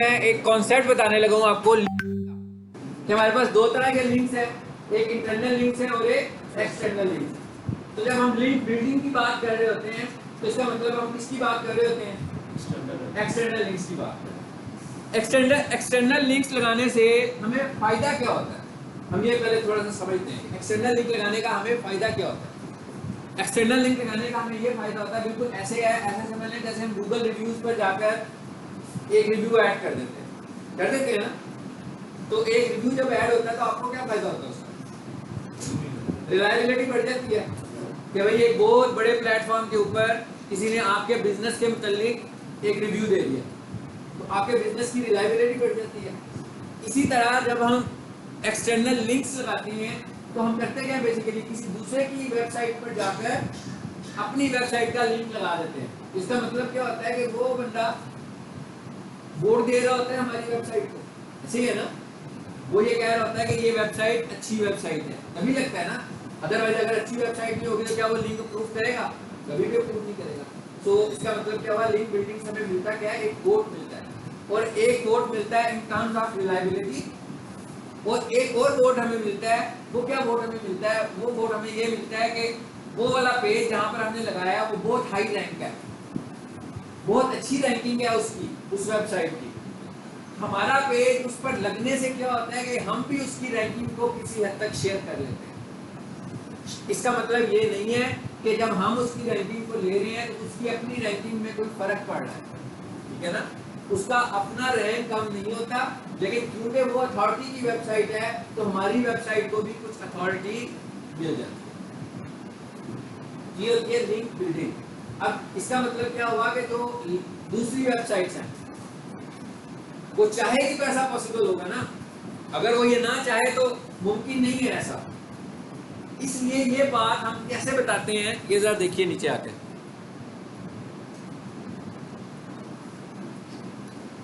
मैं एक कॉन्सेप्ट बताने लगा हूँ आपको कि हमारे पास दो तरह के लिंक्स हैं, एक इंटरनल लिंक्स है और एक एक्सटर्नल लिंक्स। तो जब हम लिंक बिल्डिंग की बात कर रहे होते हैं तो इसका मतलब हम किसकी बात कर रहे होते हैं? एक्सटर्नल लिंक्स की बात। एक्सटर्नल लिंक्स लगाने से हमें फायदा क्या होता है, हम ये पहले थोड़ा सा समझते हैं। एक्सटर्नल लिंक लगाने का हमें फायदा क्या होता है? एक्सटर्नल लिंक लगाने का हमें ये फायदा होता है, बिल्कुल ऐसे है, ऐसे समझ लें जैसे हम गूगल रिव्यूज पर जाकर एक रिव्यू ऐड कर देते हैं ना। तो एक रिव्यू जब ऐड होता है तो आपको क्या फायदा होता है? उसका रिलायबिलिटी बढ़ जाती है कि भाई एक बहुत बड़े प्लेटफॉर्म के ऊपर किसी ने आपके बिजनेस के मुतालिक एक रिव्यू दे दिया, तो आपके बिजनेस की रिलायबिलिटी बढ़ जाती है। इसी तरह जब हम एक्सटर्नल लिंक्स लगाते हैं तो हम करते क्या, बेसिकली किसी दूसरे की वेबसाइट पर जाकर अपनी वेबसाइट का लिंक लगा देते हैं। इसका मतलब क्या होता है कि वो बंदा वोट दे रहा होता है हमारी वेबसाइट को, सही है ना। वो ये कह रहा होता है कि ये वेबसाइट अच्छी वेबसाइट है, तभी लगता है ना। अदरवाइज अगर अच्छी वेबसाइट नहीं होगी तो क्या वो लिंक प्रूव करेगा? कभी भी प्रूव नहीं करेगा। तो इसका मतलब क्या हुआ, लिंक बिल्डिंग से हमें मिलता क्या है? एक वोट मिलता है, और एक वोट मिलता है इन टर्म्स ऑफ रिलायबिलिटी, और एक और वोट हमें मिलता है। वो क्या वोट हमें मिलता है? वो वोट हमें ये मिलता है कि वो वाला पेज जहां पर हमने लगाया वो बहुत हाई रैंक है, बहुत अच्छी रैंकिंग है उसकी, उस वेबसाइट की। हमारा पेज उस पर लगने से क्या होता है कि हम भी उसकी रैंकिंग को किसी हद तक शेयर कर लेते हैं। इसका मतलब ये नहीं है कि जब हम उसकी रैंकिंग को ले रहे हैं तो उसकी अपनी रैंकिंग में कोई फर्क पड़ रहा है, ठीक है ना। उसका अपना रैंक कम नहीं होता, लेकिन क्योंकि वो अथॉरिटी की वेबसाइट है तो हमारी वेबसाइट को भी कुछ अथॉरिटी मिल जाती है। ये होती है लिंक बिल्डिंग। अब इसका मतलब क्या हुआ कि जो दूसरी वेबसाइट्स हैं वो चाहेगी तो ऐसा पॉसिबल होगा ना, अगर वो ये ना चाहे तो मुमकिन नहीं है ऐसा। इसलिए ये बात हम कैसे बताते हैं, ये जरा देखिए नीचे आके।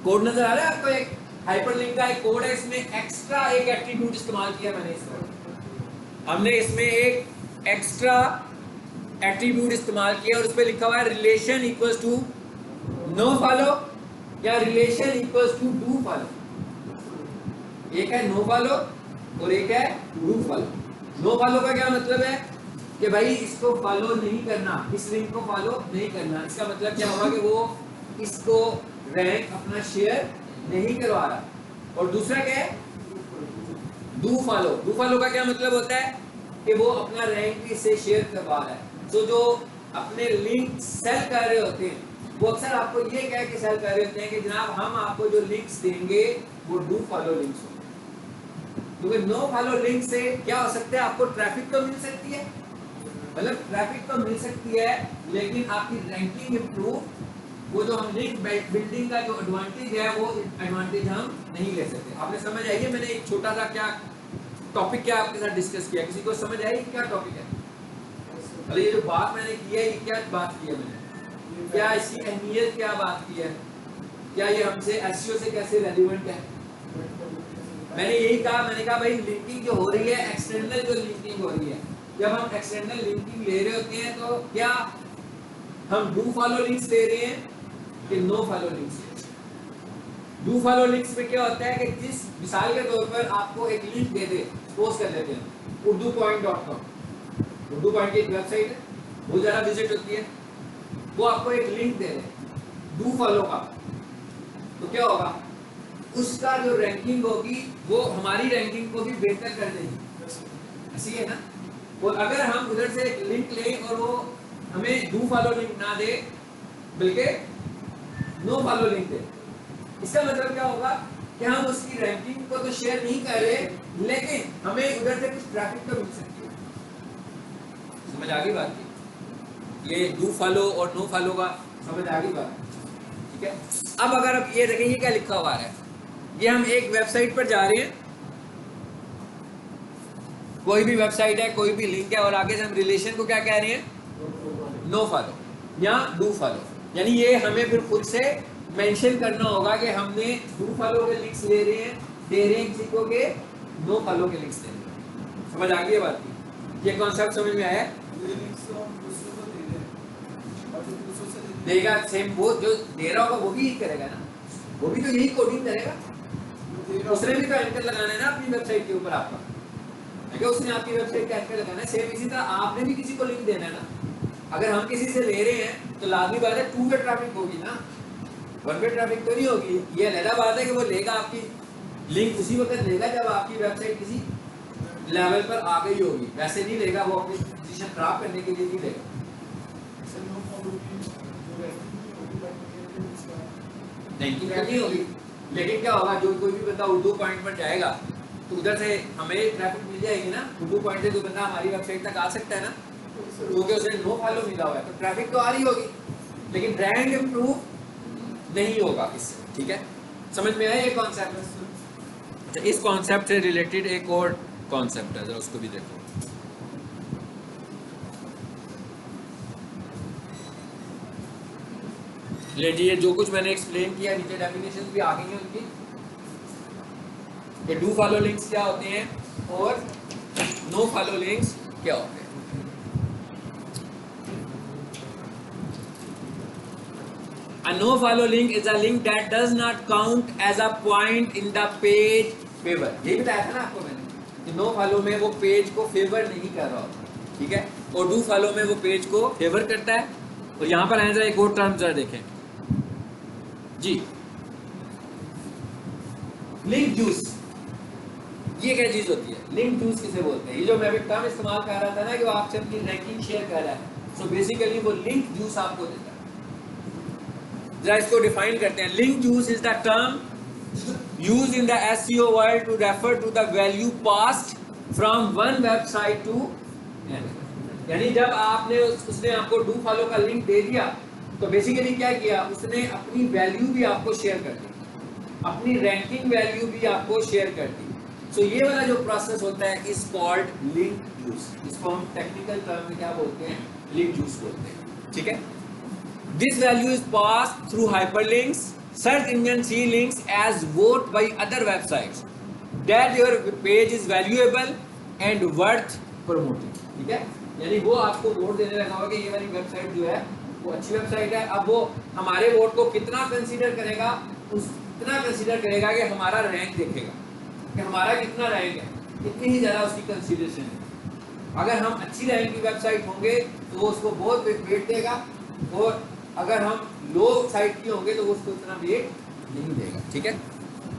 कोड नजर आ रहा है आपको? एक हाइपरलिंक का एक कोड है, इसमें एक्स्ट्रा एक एट्रीब्यूट इस्तेमाल किया मैंने। इसमें हमने इसमें एक एक्स्ट्रा एट्रीब्यूट इस्तेमाल किया और उस पर लिखा हुआ है relation equals to no follow या relation equals to do follow. एक है नो फॉलो और एक है डू फॉलो। नो फॉलो का क्या मतलब है कि भाई इसको फॉलो नहीं करना, इस लिंक को फॉलो नहीं करना। इसका मतलब क्या होगा कि वो इसको रैंक अपना शेयर नहीं करवा रहा। और दूसरा क्या है? Do follow. डू फॉलो का क्या मतलब होता है कि वो अपना रैंक इससे शेयर करवा रहा है। तो जो अपने लिंक सेल कर रहे होते हैं वो अक्सर आपको ये कह के सेल कर रहे होते हैं कि जनाब हम आपको जो लिंक्स देंगे वो डू फॉलो लिंक्स होंगे। क्योंकि नो फॉलो लिंक से क्या हो सकता है, आपको ट्रैफिक तो मिल सकती है, मतलब ट्रैफिक तो मिल सकती है, लेकिन आपकी रैंकिंग इंप्रूव, वो जो हम लिंक बिल्डिंग का जो एडवांटेज है वो एडवांटेज हम नहीं ले सकते। आपने समझ आई है? मैंने एक छोटा सा क्या टॉपिक क्या आपके साथ डिस्कस किया, किसी को समझ आई क्या टॉपिक है? अरे ये जो बात मैंने की है ये क्या बात की है मैंने, क्या इसकी अहमियत क्या बात की है, क्या ये हमसे एसईओ से कैसे रेलिवेंट है? मैंने यही कहा, मैंने कहा भाई लिंकिंग जो हो रही है, एक्सटर्नल जो लिंकिंग हो रही है, जब हम एक्सटर्नल लिंकिंग ले रहे होते हैं तो क्या हम डू फॉलो लिंक्स ले रहे हैं कि no follow links? Do follow links में क्या होता है कि जिस मिसाल के तौर पर आपको एक लिंक दे दे, पोस्ट कर देते हैं urdupoint.com, उर्दू पॉइंट की एक वेबसाइट है, वो जरा विजिट होती है, वो आपको एक link they they do follow का, तो क्या होगा? उसका जो रैंकिंग होगी वो हमारी रैंकिंग को भी बेहतर कर देगी, ऐसी है ना। और अगर हम उधर से एक लिंक लें और वो हमें डू फॉलो लिंक ना दे बल्कि नो फॉलो लिंक दे, इसका मतलब क्या होगा कि हम उसकी रैंकिंग को तो शेयर नहीं कर रहे, लेकिन हमें उधर से कुछ ट्रैफिक तो मिल सकती है। समझ आ गई बात की? ये डू फॉलो और नो फॉलो का समझ आ गई बात, ठीक है। अब अगर आप ये देखें, ये क्या लिखा हुआ है, ये हम एक वेबसाइट पर जा रहे हैं, कोई भी वेबसाइट है, कोई भी लिंक है, और आगे से हम रिलेशन को क्या कह रहे हैं? नो फॉलो या डू फॉलो। यानी ये हमें फिर खुद से मेंशन करना होगा कि हमने डू फॉलो के लिंक्स ले रहे हैं, दे रहे हैं किसी को, के नो फॉलो के लिंक्स दे रहे हैं। समझ आ गई है बात की? ये कॉन्सेप्ट समझ में आया? देगा सेम, वो जो दे रहा होगा वो भी करेगा ना, वो भी तो यही कोडिंग करेगा, उसने भी तो एंकर लगाना है ना अपनी वेबसाइट के ऊपर आपका, देखो उसने आपकी वेबसाइट का एंकर लगाना है। सेम इसी तरह आपने भी किसी को लिंक देना है ना। अगर हम किसी से ले रहे हैं तो लाजमी बात है टू वे ट्रैफिक होगी ना, वन वे ट्रैफिक तो नहीं होगी। ये अलग बात है कि वो लेगा आपकी लिंक उसी वक्त लेगा जब आपकी वेबसाइट किसी लेवल पर आ गई होगी, वैसे नहीं लेगा, वो अपनी पोजीशन खराब करने के लिए नहीं लेगा। रैंकिंग करनी होगी, लेकिन क्या होगा, जो कोई भी बंदा उर्दू पॉइंट पर जाएगा तो उधर से हमें ट्रैफिक मिल जाएगी ना, उर्दू पॉइंट से जो बंदा हमारी वेबसाइट तक आ सकता है ना, क्योंकि उसे नो फॉलो मिला हुआ है, तो ट्रैफिक तो आ रही होगी, लेकिन ब्रांड इम्प्रूव नहीं होगा इससे। ठीक है, समझ में आया ये कॉन्सेप्ट? अच्छा, इस कॉन्सेप्ट से रिलेटेड एक और कॉन्सेप्ट है, जरा उसको भी देखो। लीजिए, जो कुछ मैंने एक्सप्लेन किया नीचे डेफिनेशन भी आ गई हैं उनकी। ये डू फॉलो लिंक्स क्या होते हैं और नो फॉलो लिंक्स क्या होते हैं। A no follow link is a link that does not count as a point in the page favor। यही बताया था ना आपको मैंने कि नो फॉलो में वो पेज को फेवर नहीं कर रहा होता, ठीक है, और डू फॉलो में वो पेज को फेवर करता है। और यहाँ पर आए जरा एक और टर्म जरा देखें जी, लिंक जूस। ये क्या चीज होती है, लिंक जूस किसे बोलते हैं? ये जो मैं अभी टर्म इस्तेमाल कर रहा था ना कि वो आपसे अपनी रैंकिंग शेयर कर रहा है, सो बेसिकली वो लिंक जूस आपको देता है। जरा इसको डिफाइन करते हैं। Link juice is the term used in the SEO world to refer to the value passed from one website to, यानी जब आपने उसने आपको डू फॉलो का लिंक दे दिया तो बेसिकली क्या किया, उसने अपनी वैल्यू भी आपको शेयर कर दी, अपनी रैंकिंग वैल्यू भी आपको शेयर कर दी। सो ये वाला जो प्रोसेस होता है इज कॉल्ड लिंक जूस। इसको हम टेक्निकल टर्म में क्या बोलते हैं, लिंक जूस बोलते हैं। ठीक है, this value is passed through hyperlinks, search engine see links as vote by other websites that your page is valuable and worth promoting। ठीक है, यानी वो आपको वोट देने लगा होगा कि ये वाली वेबसाइट जो है वो अच्छी वेबसाइट है। अब वो हमारे वोट को कितना कंसीडर करेगा, उतना कंसीडर करेगा कि हमारा रैंक देखेगा कि हमारा कितना रैंक है, इतनी ही ज़्यादा उसकी कंसीडरेशन है। अगर हम अच्छी रैंक की वेबसाइट होंगे तो वो उसको बहुत वेट देगा, और अगर हम लो साइट की होंगे तो वो उसको इतना वेट नहीं देगा। ठीक है,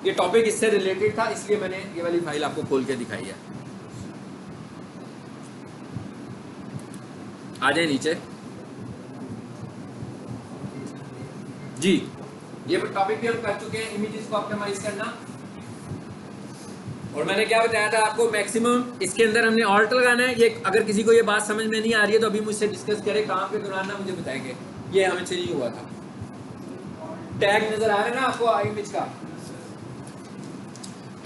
ये टॉपिक इससे रिलेटेड था, इसलिए मैंने ये वाली फाइल आपको खोल के दिखाई है। आ जाए नीचे जी, ये टॉपिक भी हम कर चुके हैं, इमेजेस को ऑप्टिमाइज करना। और मैंने क्या बताया था आपको, मैक्सिमम इसके अंदर हमने ऑल्ट लगाना है। ये अगर किसी को ये बात समझ में नहीं आ रही है तो अभी मुझसे डिस्कस करे, काम के दौरान ना मुझे बताएंगे। ये हमसे नहीं हुआ था। टैग नजर आ रहा है ना आपको इमेज का,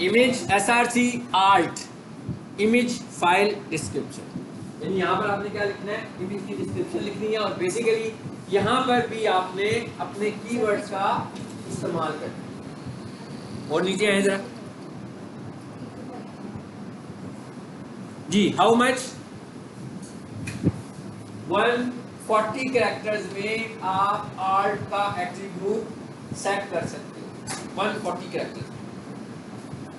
image SRC art, image file description, यानी यहाँ पर आपने क्या लिखना है, इमेज की डिस्क्रिप्शन लिखनी है। और बेसिकली यहाँ पर भी आपने अपने कीवर्ड्स का इस्तेमाल करना है। और नीचे आए जरा जी, हाउ मच 140 कैरेक्टर्स में आप आर्ट का एट्रीब्यूट सेट कर सकते हो, 140 कैरेक्टर्स।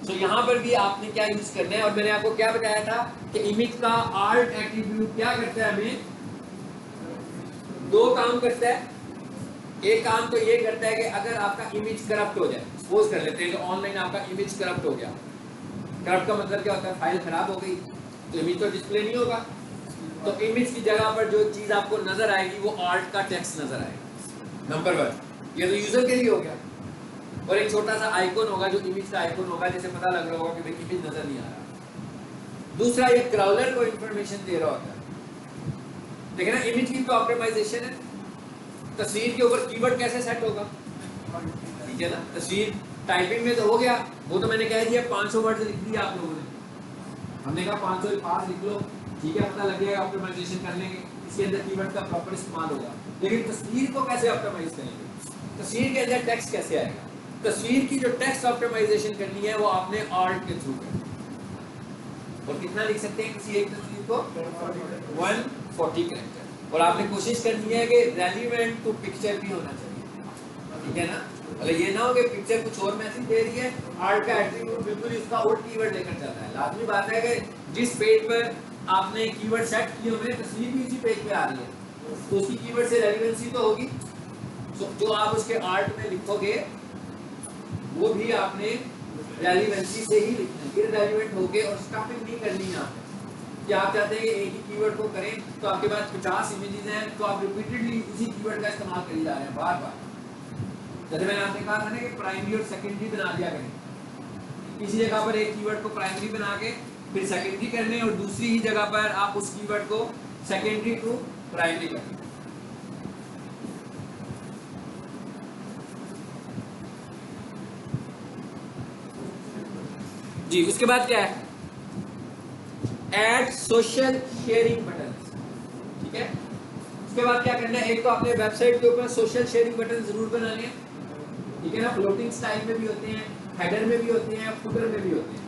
तो यहाँ पर भी आपने क्या यूज करना है, और मैंने आपको क्या बताया था कि इमेज का आर्ट एट्रीब्यूट क्या करता है, हमें दो काम करता है। एक काम तो ये करता है कि अगर आपका इमेज करप्ट हो जाए, सपोज कर लेते हैं कि ऑनलाइन आपका इमेज करप्ट हो गया। करप्ट का मतलब क्या होता है, फाइल खराब हो गई तो इमेज तो डिस्प्ले नहीं होगा, तो इमेज की जगह पर जो चीज आपको नजर आएगी वो आर्ट का टेक्स्ट नजर आएगा। नंबर 1, ये तो यूजर के लिए हो गया। और एक छोटा सा आइकन होगा जो इमेज का आइकन होगा, जैसे पता लग रहा होगा कि भाई इमेज नजर नहीं आ रहा। दूसरा, ये क्राउलर को इंफॉर्मेशन दे रहा होता है। देखिए ना, इमेज की तो ऑप्टिमाइजेशन है। तस्वीर के ऊपर कीवर्ड कैसे सेट होगा, ठीक है ना। तस्वीर टाइपिंग में तो हो गया, वो तो मैंने कह दिया 500 वर्ड लिख दिया आप लोगों ने, हमने कहा 500 पास लिख लो, ठीक है, पता लग जाएगा, ऑप्टिमाइजेशन कर लेंगे, इसके अंदर कीवर्ड का प्रॉपर इस्तेमाल होगा। लेकिन तस्वीर को कैसे ऑप्टिमाइज करेंगे, तस्वीर के अंदर टेक्स्ट कैसे आएगा? तस्वीर की जो टेक्स्ट ऑप्टिमाइजेशन करनी है वो आपने आर्ट के थ्रू करनी है। और कितना लिख सकते हैं किसी एक तस्वीर को, 140 कैरेक्टर। और आपने कोशिश करनी है कि रेलिवेंट टू पिक्चर भी होना चाहिए, ठीक है ना। मतलब ये ना हो कि पिक्चर कुछ और मैसेज दे रही है, आर्ट का एट्रीब्यूट बिल्कुल इसका और कीवर्ड लेकर जाता है। लाजमी बात है कि जिस पेज पर आपने कीवर्ड सेट किए हुए तस्वीर भी इसी पेज पे आ रही है तो उसकी कीवर्ड से रेलेवेंसी तो होगी। तो जो आप उसके आर्ट में लिखोगे वो भी आपने रेलेवेंसी से ही लिखना है, इररेलेवेंट होके और स्टफिंग नहीं करनी है। आप क्या आप चाहते हैं कि एक ही कीवर्ड को करें तो आपके पास 50 इमेजेस हैं तो आप रिपीटेडली उसी कीवर्ड का इस्तेमाल कर जा रहे हैं बार बार। जैसे मैंने आपसे कहा था ना कि प्राइमरी और सेकेंडरी बना दिया करें, किसी जगह पर एक कीवर्ड को प्राइमरी बना के फिर सेकेंडरी कर लें और दूसरी ही जगह पर आप उस कीवर्ड को सेकेंडरी टू प्राइमरी कर लें। जी उसके बाद क्या है, ऐड सोशल शेयरिंग बटन। ठीक है, उसके बाद क्या करना है, एक तो आपने वेबसाइट के ऊपर सोशल शेयरिंग बटन जरूर बनाने हैं। ठीक है ना, फ्लोटिंग स्टाइल में भी होते हैं, हेडर में भी होते हैं, फुटर में भी होते हैं।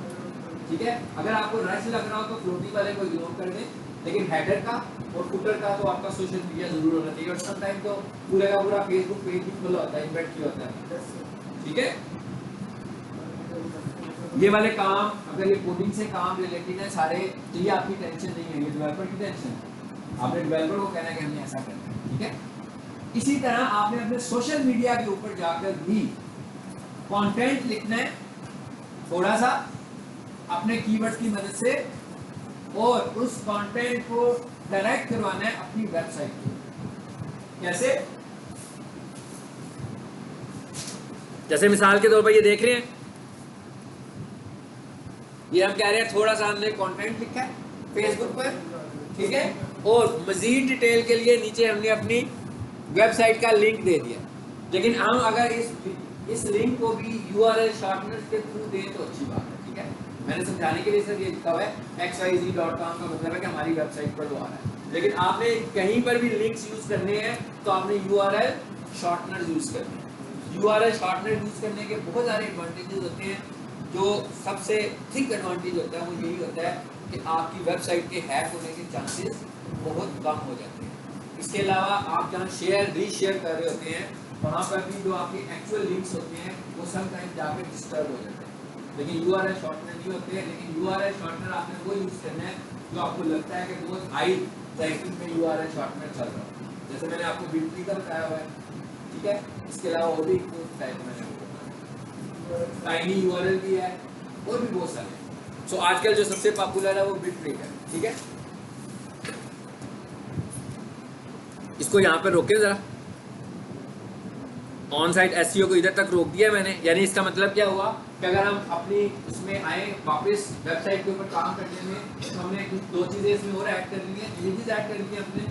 ठीक है, अगर आपको रश लग रहा हो तो फ्लोटिंग वाले को इग्नोर कर दें, लेकिन हेडर का और फुटर का तो आपका सोशल मीडिया जरूर होना चाहिए। और सम टाइम तो पूरा का पूरा फेसबुक पेज भी खुला होता है, इन्वेंट किया होता है। ठीक है, ये वाले काम अगर ये कोडिंग से काम रिलेटेड है सारे तो ये आपकी टेंशन नहीं है, ये डेवलपर की टेंशन है। आपने डेवलपर को कहना है कि हमने ऐसा करना है। ठीक है, इसी तरह आपने अपने सोशल मीडिया के ऊपर जाकर भी कंटेंट लिखना है थोड़ा सा अपने कीवर्ड्स की मदद से और उस कंटेंट को डायरेक्ट करवाना है अपनी वेबसाइट पे। कैसे? जैसे मिसाल के तौर पर ये देख रहे हैं, ये हम कह रहे हैं थोड़ा सा हमने कंटेंट लिखा है फेसबुक पर। ठीक है, और मजीद डिटेल के लिए नीचे हमने अपनी वेबसाइट का लिंक दे दिया। लेकिन हम अगर इस लिंक को भी URL शॉर्टनर के थ्रू दें तो अच्छी बात है। ठीक है, मैंने समझाने के लिए सर ये लिखा हुआ है xyz.com का मतलब है कि हमारी वेबसाइट पर वो आ रहा है। लेकिन आपने कहीं पर भी लिंक्स यूज करने हैं तो आपने URL शॉर्टनर यूज करने हैं। URL शॉर्टनर यूज करने के बहुत सारे एडवांटेजेस होते हैं। जो सबसे थिक एडवांटेज होता है वो यही होता है कि आपकी वेबसाइट के हैक होने के चांसेस बहुत कम हो जाते हैं। इसके अलावा आप जहाँ शेयर रीशेयर कर रहे होते हैं वहाँ पर भी जो आपके एक्चुअल लिंक्स होते हैं वो समटाइम जाकर डिस्टर्ब हो जाते हैं। लेकिन URL शॉर्टनर नहीं होते हैं। लेकिन URL शॉर्टनर आपने वो यूज़ करना है जो आपको लगता है कि बहुत हाई रैंकिंग में URL शॉर्टनर चल रहा है। जैसे मैंने आपको बिटली का बताया हुआ है। ठीक है, इसके अलावा और भी टाइप मैंने टाइनी URL भी है और भी बहुत सारे। सो आजकल जो सबसे पॉपुलर है वो बिटरेट है। ठीक है, इसको यहाँ पर रोके जरा, ऑन साइट SEO को इधर तक रोक दिया मैंने। यानी इसका मतलब क्या हुआ कि अगर हम अपनी उसमें आए वापस वेबसाइट के ऊपर काम करने में तो हमने दो चीज़ें इसमें और ऐड कर ली हैं। इमेजेस ऐड कर ली हैं अपने,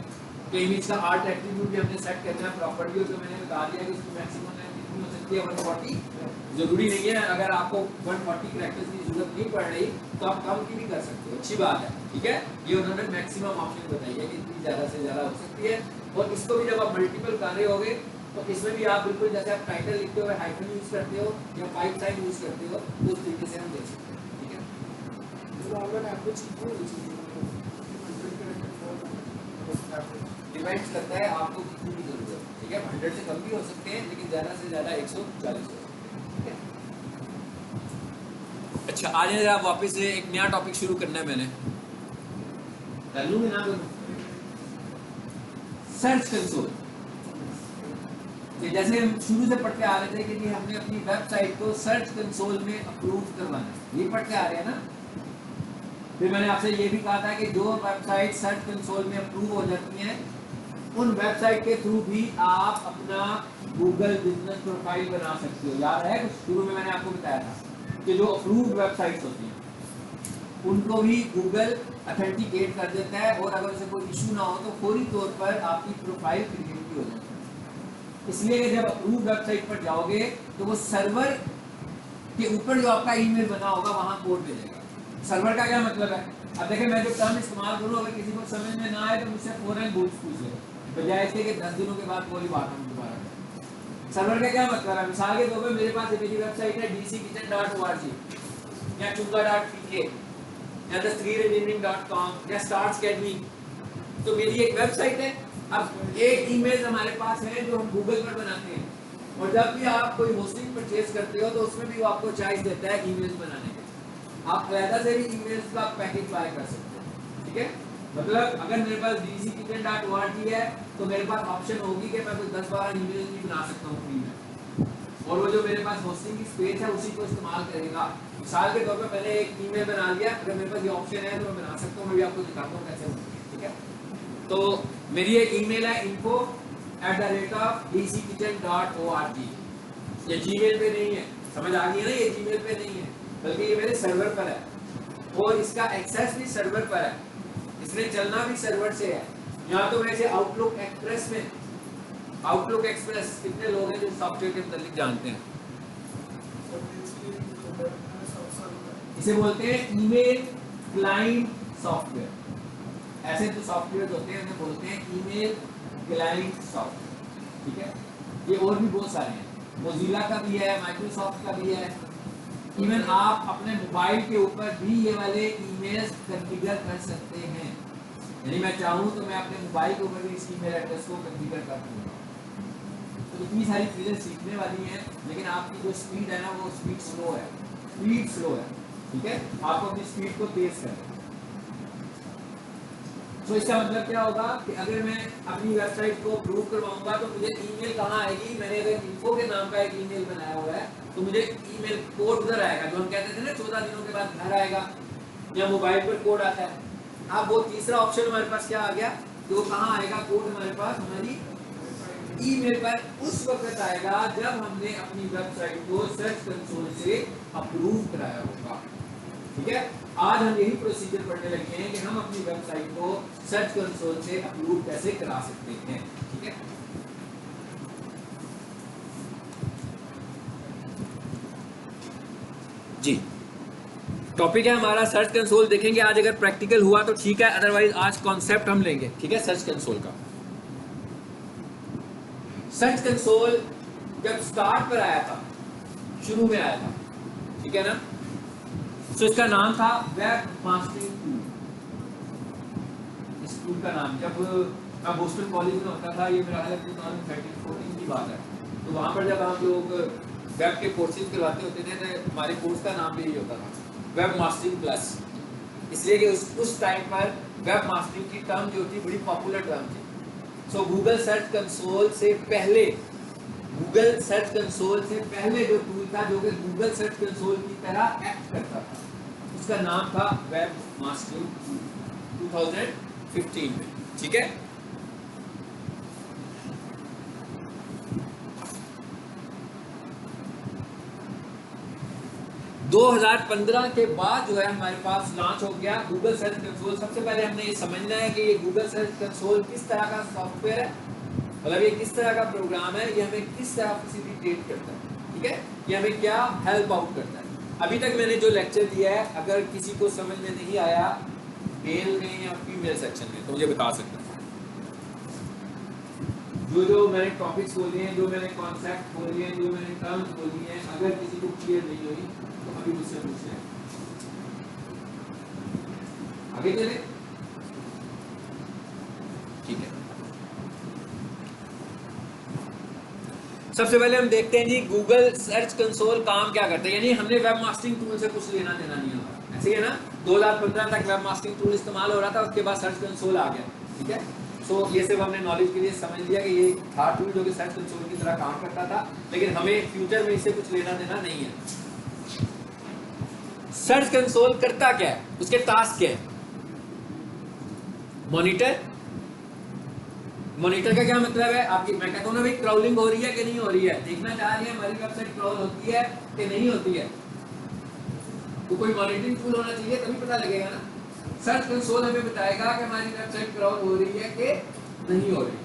तो इमेज का आर्ट एट्रीब्यूट भी हमने सेट करना है प्रॉपर्टी। जो मैंने बता दिया कि उसकी मैक्सिमम कितनी हो सकती है 140। जरूरी नहीं है, अगर आपको 140 कैरेक्टर्स की जरूरत नहीं पड़ रही तो आप कम की भी कर सकते हो, अच्छी बात है। ठीक है, ये उन्होंने मैक्सिमम ऑप्शन बताई है कि इतनी ज़्यादा से ज़्यादा हो सकती है। और इसको भी जब आप मल्टीपल कर रहे होगे तो इसमें भी आप बिल्कुल जैसे आप टाइटल लिखते हो हाइफन यूज़ करते हो या 5 साइन यूज़ करते हो तो उस तरीके से हम देख सकते हैं। ठीक है, डिपेंड्स करता है आपको कितनी की जरूरत है। ठीक है, 100 से कम भी हो सकते हैं लेकिन ज़्यादा से ज़्यादा 140 हो। अच्छा, आज जरा वापस से एक नया टॉपिक शुरू करना है मैंने। Search console. जैसे हम शुरू से पढ़ते आ रहे थे कि हमने अपनी वेबसाइट को सर्च कंसोल में अप्रूव करवाना है, ये पढ़ते आ रहे हैं ना। फिर मैंने आपसे ये भी कहा था कि जो वेबसाइट सर्च कंसोल में अप्रूव हो जाती हैं उन वेबसाइट के थ्रू भी आप अपना गूगल बिजनेस प्रोफाइल बना सकते हो। याद है कुछ शुरू में मैंने आपको बताया था कि जो अप्रूव्ड वेबसाइट्स होती हैं उनको भी गूगल ऑथेंटिकेट कर देता है और अगर उसे कोई इशू ना हो तो फौरी तौर पर आपकी प्रोफाइल क्रिएट भी हो जाती है। इसलिए जब अप्रूव्ड वेबसाइट पर जाओगे तो वो सर्वर के ऊपर जो आपका ईमेल बना होगा वहाँ कोड भेजेगा। सर्वर का क्या मतलब है? अब देखिए, मैं जो टर्म इस्तेमाल करूँ अगर किसी को समझ में ना आए तो मुझसे फौरन पूछ ले, बजाय इसके कि 10 दिनों के बाद कोई बात हम दोबारा। सर्वर का क्या मतलब है? मिसाल के तौर पर मेरे पास मेरी वेबसाइट है dckitchen.org या chunga.pk या thestreeengineering.com या start scheduling। तो मेरी एक वेबसाइट है। अब एक ईमेल हमारे पास है जो हम गूगल पर बनाते हैं, और जब भी आप कोई होस्टिंग परचेज करते हो तो उसमें भी वो आपको चॉइस देता है ईमेल्स बनाने के। आप अलग से भी ईमेल्स का पैकेज बाय कर सकते हो, ठीक है। मतलब अगर मेरे पास dckitchen.org है तो मेरे पास ऑप्शन होगी कि मैं कोई 10-12 ईमेल भी बना सकता हूँ फ्री में, और वो जो मेरे पास होस्टिंग की स्पेस है उसी को इस्तेमाल करेगा। मिसाल के तौर पर मैंने एक ईमेल बना लिया, अगर मेरे पास ये ऑप्शन है तो मैं बना सकता हूँ, मैं भी आपको दिखाता हूँ कैसे बनती है, ठीक है। तो मेरी एक ईमेल है info@dckitchen.org। ये जीमेल पे नहीं है, समझ आ गई है ना, ये जीमेल पे नहीं है बल्कि ये मेरे सर्वर पर है, और इसका एक्सेस भी सर्वर पर है, इसमें चलना भी सर्वर से है। यहाँ तो वैसे आउटलुक एक्सप्रेस में, आउटलुक एक्सप्रेस कितने लोग हैं जो सॉफ्टवेयर के मतलब जानते हैं? इसे बोलते हैं ईमेल क्लाइंट सॉफ्टवेयर। ऐसे जो सॉफ्टवेयर होते हैं उन्हें बोलते हैं ईमेल क्लाइंट सॉफ्टवेयर, ठीक है। ये और भी बहुत सारे हैं, मोजिला का भी है, माइक्रोसॉफ्ट का भी है। इवन आप अपने मोबाइल के ऊपर भी ये वाले ईमेल्स कॉन्फ़िगर कर सकते हैं, यानी मैं चाहूँ तो मैं अपने मोबाइल के ऊपर भी इस ईमेल एड्रेस को कॉन्फ़िगर कर दूँगा। तो इतनी सारी चीज़ें सीखने वाली हैं, लेकिन आपकी जो स्पीड है ना वो स्पीड स्लो है, ठीक है। आपको अपनी स्पीड को तेज करना है। तो इसका मतलब क्या होगा कि अगर मैं अपनी वेबसाइट को प्रूव करवाऊंगा तो मुझे ईमेल कहाँ आएगी? मैंने अगर इन्फो के नाम का एक ईमेल बनाया हुआ है तो मुझे ईमेल कोड उधर आएगा, जो हम कहते थे ना 14 दिनों के बाद घर आएगा, या मोबाइल पर कोड आता है। अब वो तीसरा ऑप्शन हमारे पास क्या आ गया, तो कहाँ आएगा कोड? हमारे पास हमारी ईमेल पर उस वक्त आएगा जब हमने अपनी वेबसाइट को सर्च कंसोल से अप्रूव कराया होगा, ठीक है। आज हम यही प्रोसीजर पढ़ने लगे हैं कि हम अपनी वेबसाइट को सर्च कंसोल से अप्रूव कैसे करा सकते हैं, ठीक है। जी, टॉपिक है हमारा सर्च कंसोल। देखेंगे आज, अगर प्रैक्टिकल हुआ तो ठीक है, अदरवाइज आज कॉन्सेप्ट हम लेंगे, ठीक है, सर्च कंसोल का। सर्च कंसोल जब स्टार्ट पर आया था, शुरू में आया था, ठीक है ना, तो इसका नाम था वेब मास्टरिंग टूल। इस टूल का नाम, जब मैं बोस्टन कॉलेज में होता था, ये मेरा 2013-14 की बात है, तो वहाँ पर जब हम लोग वेब के कोर्सेज करवाते होते थे तो हमारे कोर्स का नाम भी यही होता था, वेब मास्टरिंग प्लस। इसलिए कि उस टाइम पर वेब मास्टरिंग की टर्म जो थी बड़ी पॉपुलर टर्म थी। सो गूगल सर्च कंसोल से पहले, गूगल सर्च कंसोल से पहले जो टूल था जो कि गूगल सर्च कंसोल की तरह एक्ट करता था, उसका नाम था वेब मास्टरिंग 2015 में, ठीक है। दो 2015 के बाद जो है हमारे पास लॉन्च हो गया गूगल सर्च कंसोल। सबसे पहले हमने ये समझना है कि ये गूगल सर्च कंसोल किस तरह का सॉफ्टवेयर है, मतलब ये किस तरह का प्रोग्राम है, ये हमें किस तरह फैसिलिटेट करता है, ठीक है, ये हमें क्या हेल्प आउट करता है। अभी तक मैंने जो लेक्चर दिया है, अगर किसी को समझ में नहीं आया मेल में या फीमेल सेक्शन में तो मुझे बता सकते हैं। जो मैंने टॉपिक्स बोले हैं, जो मैंने कॉन्सेप्ट बोले हैं, जो मैंने टर्म्स बोली हैं, अगर किसी को क्लियर नहीं हुई तो अभी मुझसे पूछ लें। आगे चले, ठीक है। सबसे पहले हम देखते हैं जी गूगल सर्च कंसोल काम क्या करता है, यानी हमने वेब मास्टरिंग टूल से कुछ लेना देना नहीं होगा, ऐसे ही है ना। 2015 तक वेब मास्टरिंग टूल इस्तेमाल हो रहा था, उसके बाद सर्च कंसोल आ गया, ठीक है। सो ये सिर्फ हमने नॉलेज के लिए समझ लिया कि ये था टूल जो कि सर्च कंसोल की तरह काम करता था, लेकिन हमें फ्यूचर में इससे कुछ लेना देना नहीं है। सर्च कंसोल करता क्या है, उसके टास्क क्या है? मॉनिटर का क्या मतलब है आपकी, मैं कहता हूँ ना भाई क्राउलिंग हो रही है कि नहीं हो रही है, देखना चाह रही है हमारी वेबसाइट क्राउल होती है कि नहीं होती है, तो कोई मॉनिटरिंग टूल होना चाहिए तभी पता लगेगा ना। सर्च कंसोल हमें बताएगा कि हमारी वेबसाइट क्राउल हो रही है कि नहीं हो रही,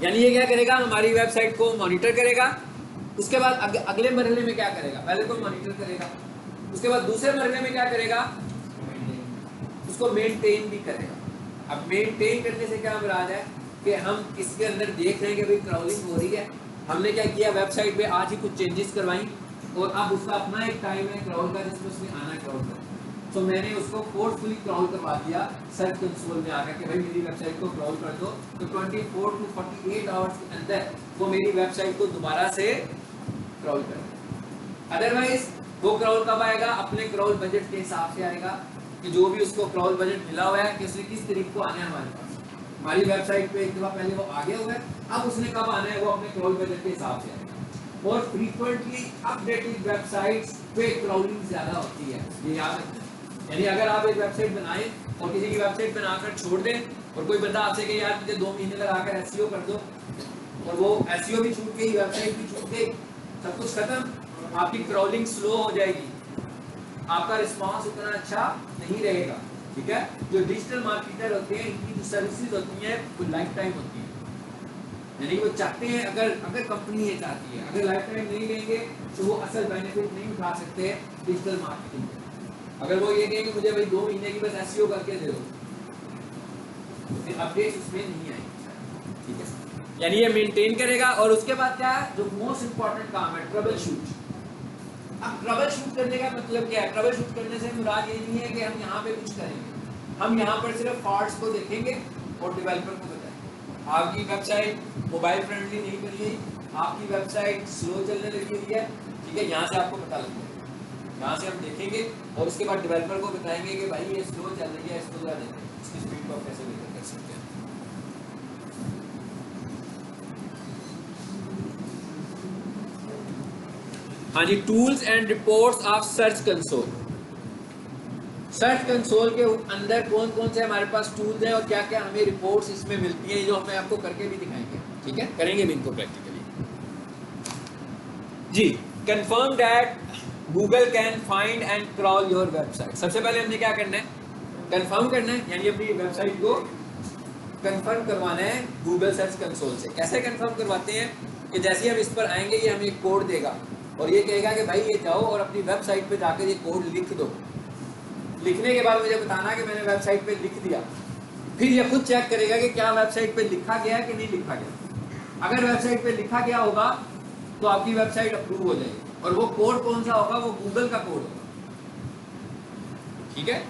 यानी ये क्या करेगा, हमारी वेबसाइट को मॉनिटर करेगा। उसके बाद अगले मरहले में क्या करेगा, पहले तो मॉनिटर करेगा, उसके बाद दूसरे मरहले में क्या करेगा, उसको मेंटेन भी करेगा। अब मेंटेन करने से क्या मुराद है कि हम इसके अंदर देख रहे हैं कि भाई क्राउलिंग हो रही है, हमने क्या किया, वेबसाइट पे आज ही कुछ चेंजेस करवाई और अब उसका अपना एक टाइम है क्राउल का जिसमें उसने आना है क्राउल का। तो तो मैंने उसको फोर्सफुली क्रॉल करवा दिया सर्च कंसोल में आकर कि भाई मेरी वेबसाइट को क्रॉल कर दो, तो 24 to 48 आवर्स के अंदर वो मेरी वेबसाइट को दोबारा से क्रॉल कर देगा। अदरवाइज वो क्रॉल कब आएगा? अपने क्रॉल बजट के हिसाब से आएगा कि जो भी उसको क्रॉल बजट मिला हुआ है कि उसने किस तरीके को आना है हमारे पास। हमारी वेबसाइट पे एक दफा पहले वो आ गया हुआ है, अब उसने कब आना है वो अपने क्रॉल बजट के हिसाब से आएगा। और फ्रीक्वेंटली अपडेटेड वेबसाइट्स पे क्रॉलिंग ज्यादा होती है, ये याद रखना। यानी अगर आप एक वेबसाइट बनाएं और किसी की वेबसाइट बनाकर छोड़ दें और कोई बंदा आपसे कहे यार मुझे 2 महीने लगाकर एसईओ कर दो, और वो एसईओ भी छूट गई, वेबसाइट भी छूट गई, सब कुछ खत्म, आपकी क्रॉलिंग स्लो हो जाएगी, आपका रिस्पांस उतना अच्छा नहीं रहेगा। ठीक है, जो डिजिटल मार्केटर होते हैं इनकी जो सर्विसेज होती हैं वो लाइफ टाइम होती है, यानी वो चाहते हैं अगर कंपनी ये चाहती है अगर लाइफ टाइम नहीं लेंगे तो वो असल बेनिफिट नहीं उठा सकते डिजिटल मार्केटिंग। अगर वो ये कहेंगे मुझे भाई 2 महीने की बस एसईओ करके दे दो, तो फिर अपडेट उसमें नहीं आएगी। ठीक है, यानी ये मेंटेन करेगा। और उसके बाद क्या है, जो मोस्ट इंपॉर्टेंट काम है, ट्रबल शूट। अब ट्रबल शूट करने का मतलब क्या है? ट्रबल शूट करने से मुराद ये नहीं है कि हम यहाँ पे कुछ करेंगे, हम यहाँ पर सिर्फ फॉल्ट्स को देखेंगे और डेवलपर को बताएंगे आपकी वेबसाइट मोबाइल फ्रेंडली नहीं बनी है, आपकी वेबसाइट स्लो चलने लगी हुई है। ठीक है, यहाँ से आपको पता लग जाएगा, यहाँ से हम देखेंगे और उसके बाद डेवलपर को बताएंगे कि भाई ये स्लो चल रही है, इसको जरा देखें, इसकी स्पीड को आप कैसे बेहतर कर सकते हैं। हाँ जी, tools and reports of search console. Search console के अंदर कौन कौन से हमारे पास टूल्स हैं और क्या क्या हमें रिपोर्ट्स इसमें मिलती हैं, जो हमें आपको करके भी दिखाएंगे। ठीक है, करेंगे भी इनको प्रैक्टिकली। जी, confirm that Google can find and crawl your website. सबसे पहले हमने क्या करना है? कंफर्म करना है, यानी अपनी वेबसाइट को कंफर्म करवाना है गूगल सर्च कंसोल से। कैसे कंफर्म करवाते हैं कि जैसे हम इस पर आएंगे ये हमें एक कोड देगा और ये कहेगा कि भाई ये जाओ और अपनी वेबसाइट पे जाकर ये कोड लिख दो। लिखने के बाद मुझे बताना कि मैंने वेबसाइट पे लिख दिया। फिर ये खुद चेक करेगा कि क्या वेबसाइट पे लिखा गया है कि नहीं लिखा गया। अगर वेबसाइट पे लिखा गया होगा तो आपकी वेबसाइट अप्रूव हो जाएगी। और वो कोड कौन सा होगा? वो गूगल का कोड होगा। ठीक है,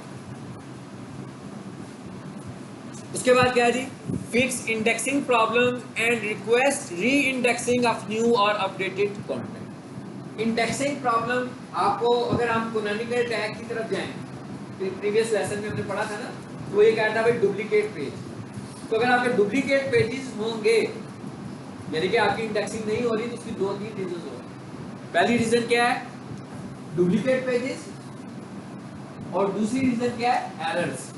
उसके बाद क्या है जी? Fix indexing problem and request re indexing of new और अपडेटेड कंटेंट। इंडेक्सिंग प्रॉब्लम आपको, अगर हम कैनोनिकल टैग की तरफ जाएं, प्रीवियस लेसन में हमने पढ़ा था ना, तो ये कहता है भाई डुप्लीकेट पेज। तो अगर आपके डुप्लीकेट पेजेस होंगे यानी कि आपकी इंडेक्सिंग नहीं हो रही, तो उसकी 2-3 रीजन होंगे। पहली रीजन क्या है? डुप्लीकेट पेजेस, और दूसरी रीजन क्या है? एरर्स।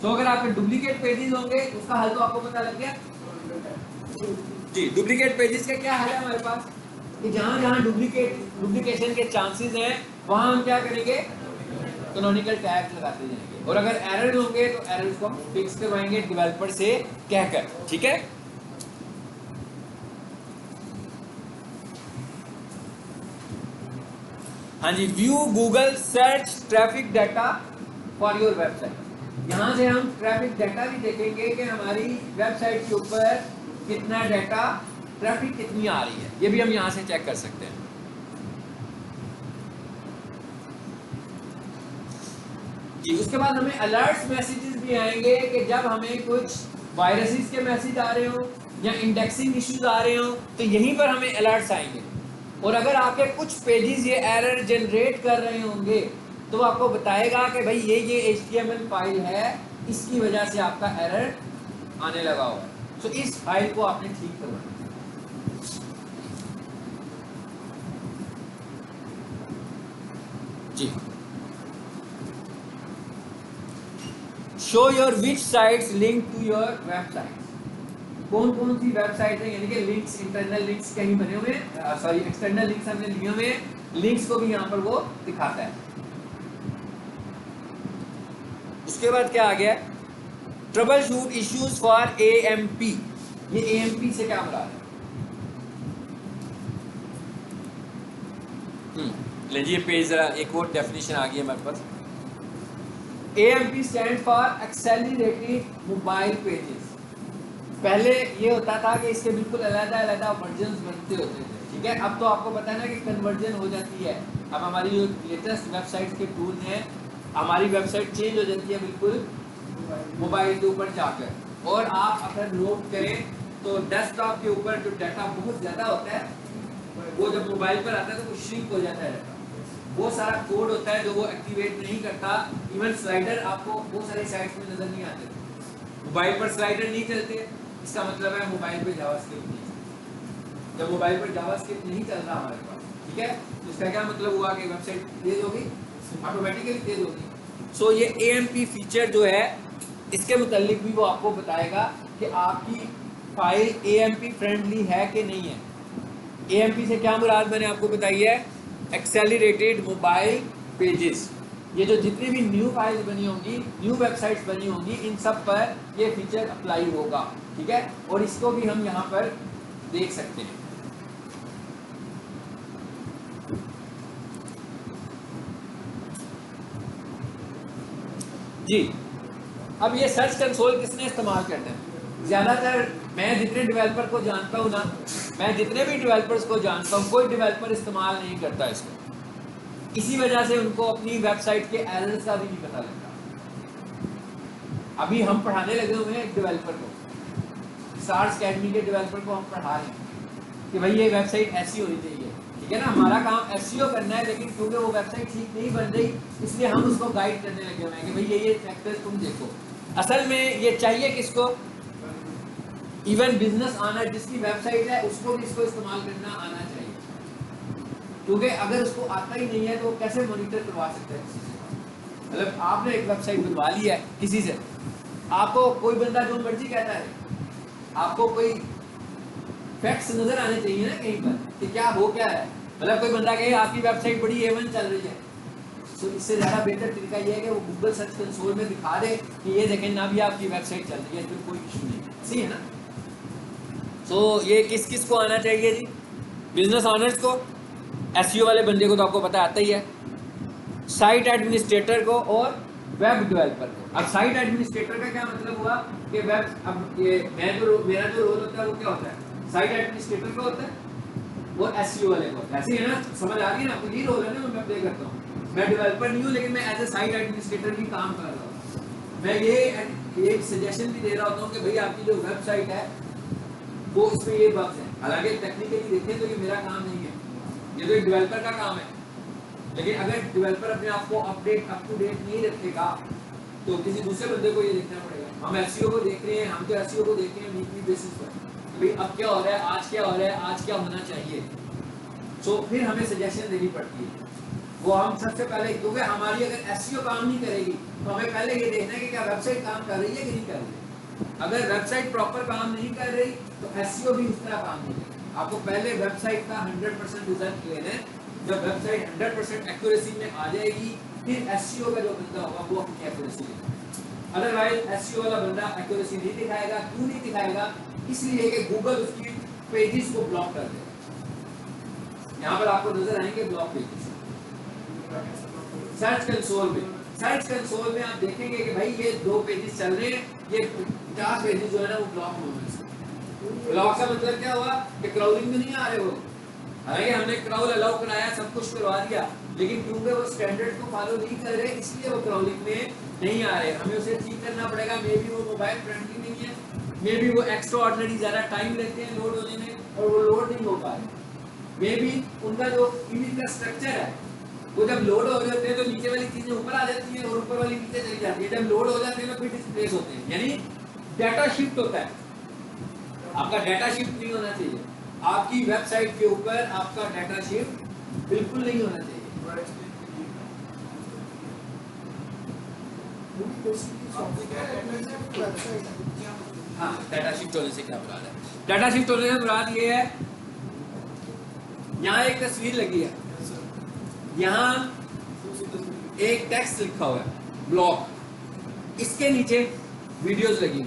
तो अगर आपके डुप्लीकेट पेजेस होंगे उसका हल तो आपको पता लग गया जी। डुप्लीकेट पेजेस का क्या हल है हमारे पास कि जहां जहां डुप्लीकेशन के चांसेस हैं वहां हम क्या करेंगे? कैनोनिकल टैग लगाते जाएंगे। और अगर एरर होंगे तो एरर्स को हम फिक्स करवाएंगे डेवलपर से कहकर। ठीक है, हाँ जी। View Google search traffic data for your website. यहाँ से हम ट्रैफिक डाटा भी देखेंगे कि हमारी वेबसाइट के ऊपर कितना डाटा, ट्रैफिक कितनी आ रही है, ये भी हम यहाँ से चेक कर सकते हैं। जी, उसके बाद हमें अलर्ट्स मैसेजेस भी आएंगे कि जब हमें कुछ वायरसेस के मैसेज आ रहे हो या इंडेक्सिंग इश्यूज आ रहे हो तो यहीं पर हमें अलर्ट्स आएंगे। और अगर आपके कुछ पेजेस ये एरर जनरेट कर रहे होंगे तो वो आपको बताएगा कि भाई ये HTML फाइल है, इसकी वजह से आपका एरर आने लगा हुआ है, तो इस फाइल को आपने ठीक करवाना। जी, show your which sites link to your website. कौन कौन सी वेबसाइट है, यानी कि लिंक्स, इंटरनल लिंक्स कहीं बने हुए हैं, सॉरी एक्सटर्नल लिंक्स हमने लिए हुए हैं, लिंक्स को भी यहाँ पर वो दिखाता है। उसके बाद क्या आ गया? Trouble shoot issues for AMP। ये AMP से क्या मुराद है? लीजिए पेज जरा एक और डेफिनेशन आ गई है हमारे पास। AMP stand for accelerated mobile pages. पहले ये होता था कि इसके बिल्कुल अलग-अलग वर्जन्स बनते होते थे। ठीक है, अब तो आपको पता है ना कि कन्वर्जन हो जाती है। अब हमारी जो लेटेस्ट वेबसाइट्स के टूल हैं हमारी वेबसाइट चेंज हो जाती है बिल्कुल मोबाइल के ऊपर जाकर। और आप अगर नोट करें तो डेस्कटॉप के ऊपर जो डाटा बहुत ज़्यादा होता है वो जब मोबाइल पर आता है तो वो श्रिंक हो जाता है डाटा। वो सारा कोड होता है जो वो एक्टिवेट नहीं करता। इवन स्लाइडर आपको बहुत सारी साइट्स में नज़र नहीं आते, मोबाइल पर स्लाइडर नहीं चलते, इसका मतलब है मोबाइल पे जावास्क्रिप्ट नहीं। जब मोबाइल पर जावास्क्रिप्ट नहीं चल रहा हमारे पास, ठीक है, तो इसका क्या मतलब हुआ कि वेबसाइट तेज होगी, ऑटोमेटिकली तेज होगी। सो ये AMP फीचर जो है इसके मुतालिक भी वो आपको बताएगा कि आपकी फाइल AMP फ्रेंडली है कि नहीं है। AMP से क्या मुराद मैंने आपको बताई है, एक्सेलरेटेड मोबाइल पेजेस। ये जो जितनी भी न्यू फाइल्स बनी होंगी, न्यू वेबसाइट्स बनी होंगी, इन सब पर ये फीचर अप्लाई होगा, ठीक है। और इसको भी हम यहाँ पर देख सकते हैं। जी, अब ये सर्च कंसोल किसने इस्तेमाल करते हैं? ज़्यादातर मैं जितने डेवलपर को जानता हूँ ना, मैं जितने भी डेवलपर्स को जानता हूँ, कोई डेवलपर इस्तेमाल नहीं करता इसको। इसी वजह से उनको अपनी वेबसाइट के एरर्स का भी नहीं पता लगता। अभी हम पढ़ाने लगे हुए हैं एक डेवलपर को, स्टार्स अकेडमी के डेवलपर को हम पढ़ा रहे हैं कि भाई ये वेबसाइट ऐसी होनी चाहिए, ठीक है ना। हमारा काम SEO करना है, लेकिन क्योंकि वो वेबसाइट ठीक नहीं बन रही इसलिए हम उसको गाइड करने लगे हुए हैं कि भाई ये फैक्टर तुम देखो। असल में ये चाहिए किसको? इवन बिजनेस ऑनर जिसकी वेबसाइट है उसको भी इसको इस्तेमाल करना आना चाहिए, क्योंकि अगर उसको आता ही नहीं है तो कैसे मॉनिटर करवा सकता है किसी से? मतलब आपने एक वेबसाइट बनवा ली है किसी से, आपको कोई बंदा जो मर्जी कहता है, आपको कोई फैक्ट्स नजर आने चाहिए ना कहीं पर कि क्या हो क्या है। मतलब कोई बंदा कहे आपकी वेबसाइट बड़ी A1 चल रही है, तो इससे ज़्यादा बेहतर तरीका ये है कि वो गूगल सर्च कंसोल में दिखा दे कि ये देखें ना भी आपकी वेबसाइट चल रही है, इसमें कोई इशू नहीं है, सही है ना। तो ये किस किस को आना चाहिए जी? बिजनेस ऑनर्स को, SEO वाले बंदे को तो आपको पता आता ही है, साइट एडमिनिस्ट्रेटर को और वेब डेवलपर को। अब साइट एडमिनिस्ट्रेटर का क्या मतलब हुआ कि वेब, अब ये मेरा जो रोल होता है वो क्या होता है? साइट एडमिनिस्ट्रेटर का होता है और SEO वाले को, ऐसे ही है ना, समझ आ रही है ना आपको? ये रोल है ना मैं प्ले करता हूँ। मैं डेवलपर नहीं हूँ, लेकिन मैं एज ए साइट एडमिनिस्ट्रेटर भी काम कर रहा हूँ। मैं ये सजेशन भी दे रहा होता हूँ कि भाई आपकी जो वेबसाइट है वो इसमें ये बग्स हैं। हालांकि टेक्निकली देखें तो ये मेरा काम नहीं है, ये तो एक डेवलपर का काम है। लेकिन अगर डेवलपर अपने आप को अपडेट अप टू डेट नहीं रखेगा तो किसी दूसरे बंदे को ये देखना पड़ेगा। हम SEO को देख रहे हैं, हम तो SEO को देख रहे हैं वीकली बेसिस पर, भाई अब क्या हो रहा है, आज क्या हो रहा है, आज क्या होना चाहिए। तो फिर हमें सजेशन देनी पड़ती है। वो हम सबसे पहले, क्योंकि हमारी अगर SEO काम नहीं करेगी तो हमें पहले ये देखना है कि क्या वेबसाइट काम कर रही है कि नहीं कर रही है। अगर वेबसाइट प्रॉपर काम नहीं कर रही तो SEO भी उस तरह काम नहीं करेगा। आपको पहले वेबसाइट का 100% रिजल्ट लेना है। जब वेबसाइट 100% एक्यूरेसी में आ जाएगी फिर SEO का जो बंदा होगा वो अपनी एक्यूरेसी दिखाएगा। अदरवाइज SEO वाला बंदा एक्यूरेसी नहीं दिखाएगा। क्यों नहीं दिखाएगा? इसलिए कि गूगल उसकी पेजेस को ब्लॉक कर देगा। यहाँ पर आपको नजर आएंगे ब्लॉक पेजेस सर्च कंसोल में। सर्च कंसोल में आप देखेंगे कि भाई ये 2 पेजेस चल रहे हैं, ये 50 पेजेस जो है ना वो ब्लॉक हो गए। ब्लॉक का मतलब क्या हुआ कि क्राउलिंग में नहीं आ रहे वो। हालांकि हमने क्राउल अलाउ कराया, सब कुछ करवा दिया, लेकिन क्योंकि वो स्टैंडर्ड को फॉलो नहीं कर रहे इसलिए वो क्राउलिंग में नहीं आ रहे। हमें उसे ठीक करना पड़ेगा। मे बी वो मोबाइल फ्रेंडली नहीं है, मे बी वो एक्स्ट्रा ऑर्डिनरी ज़्यादा टाइम लेते हैं लोड होने में और वो लोड नहीं हो पा रहे। मे बी उनका जो इमेज का स्ट्रक्चर है वो जब लोड हो रहे होते हैं तो नीचे वाली चीजें ऊपर आ जाती हैं और ऊपर वाली नीचे चली जाती है। जब लोड हो जाते हैं तो फिर डिस्प्लेस होते हैं, यानी डाटा शिफ्ट होता है। आपका डाटा शिफ्ट नहीं होना चाहिए। आपकी वेबसाइट के ऊपर आपका डाटा शिफ्ट बिल्कुल नहीं होना चाहिए। हाँ, डाटा शिफ्ट होने से क्या मुराद है? डाटा शिफ्ट होने से मुराद ये है, यहाँ एक तस्वीर लगी है, यहाँ एक टेक्स्ट लिखा हुआ है ब्लॉक, इसके नीचे वीडियोस लगी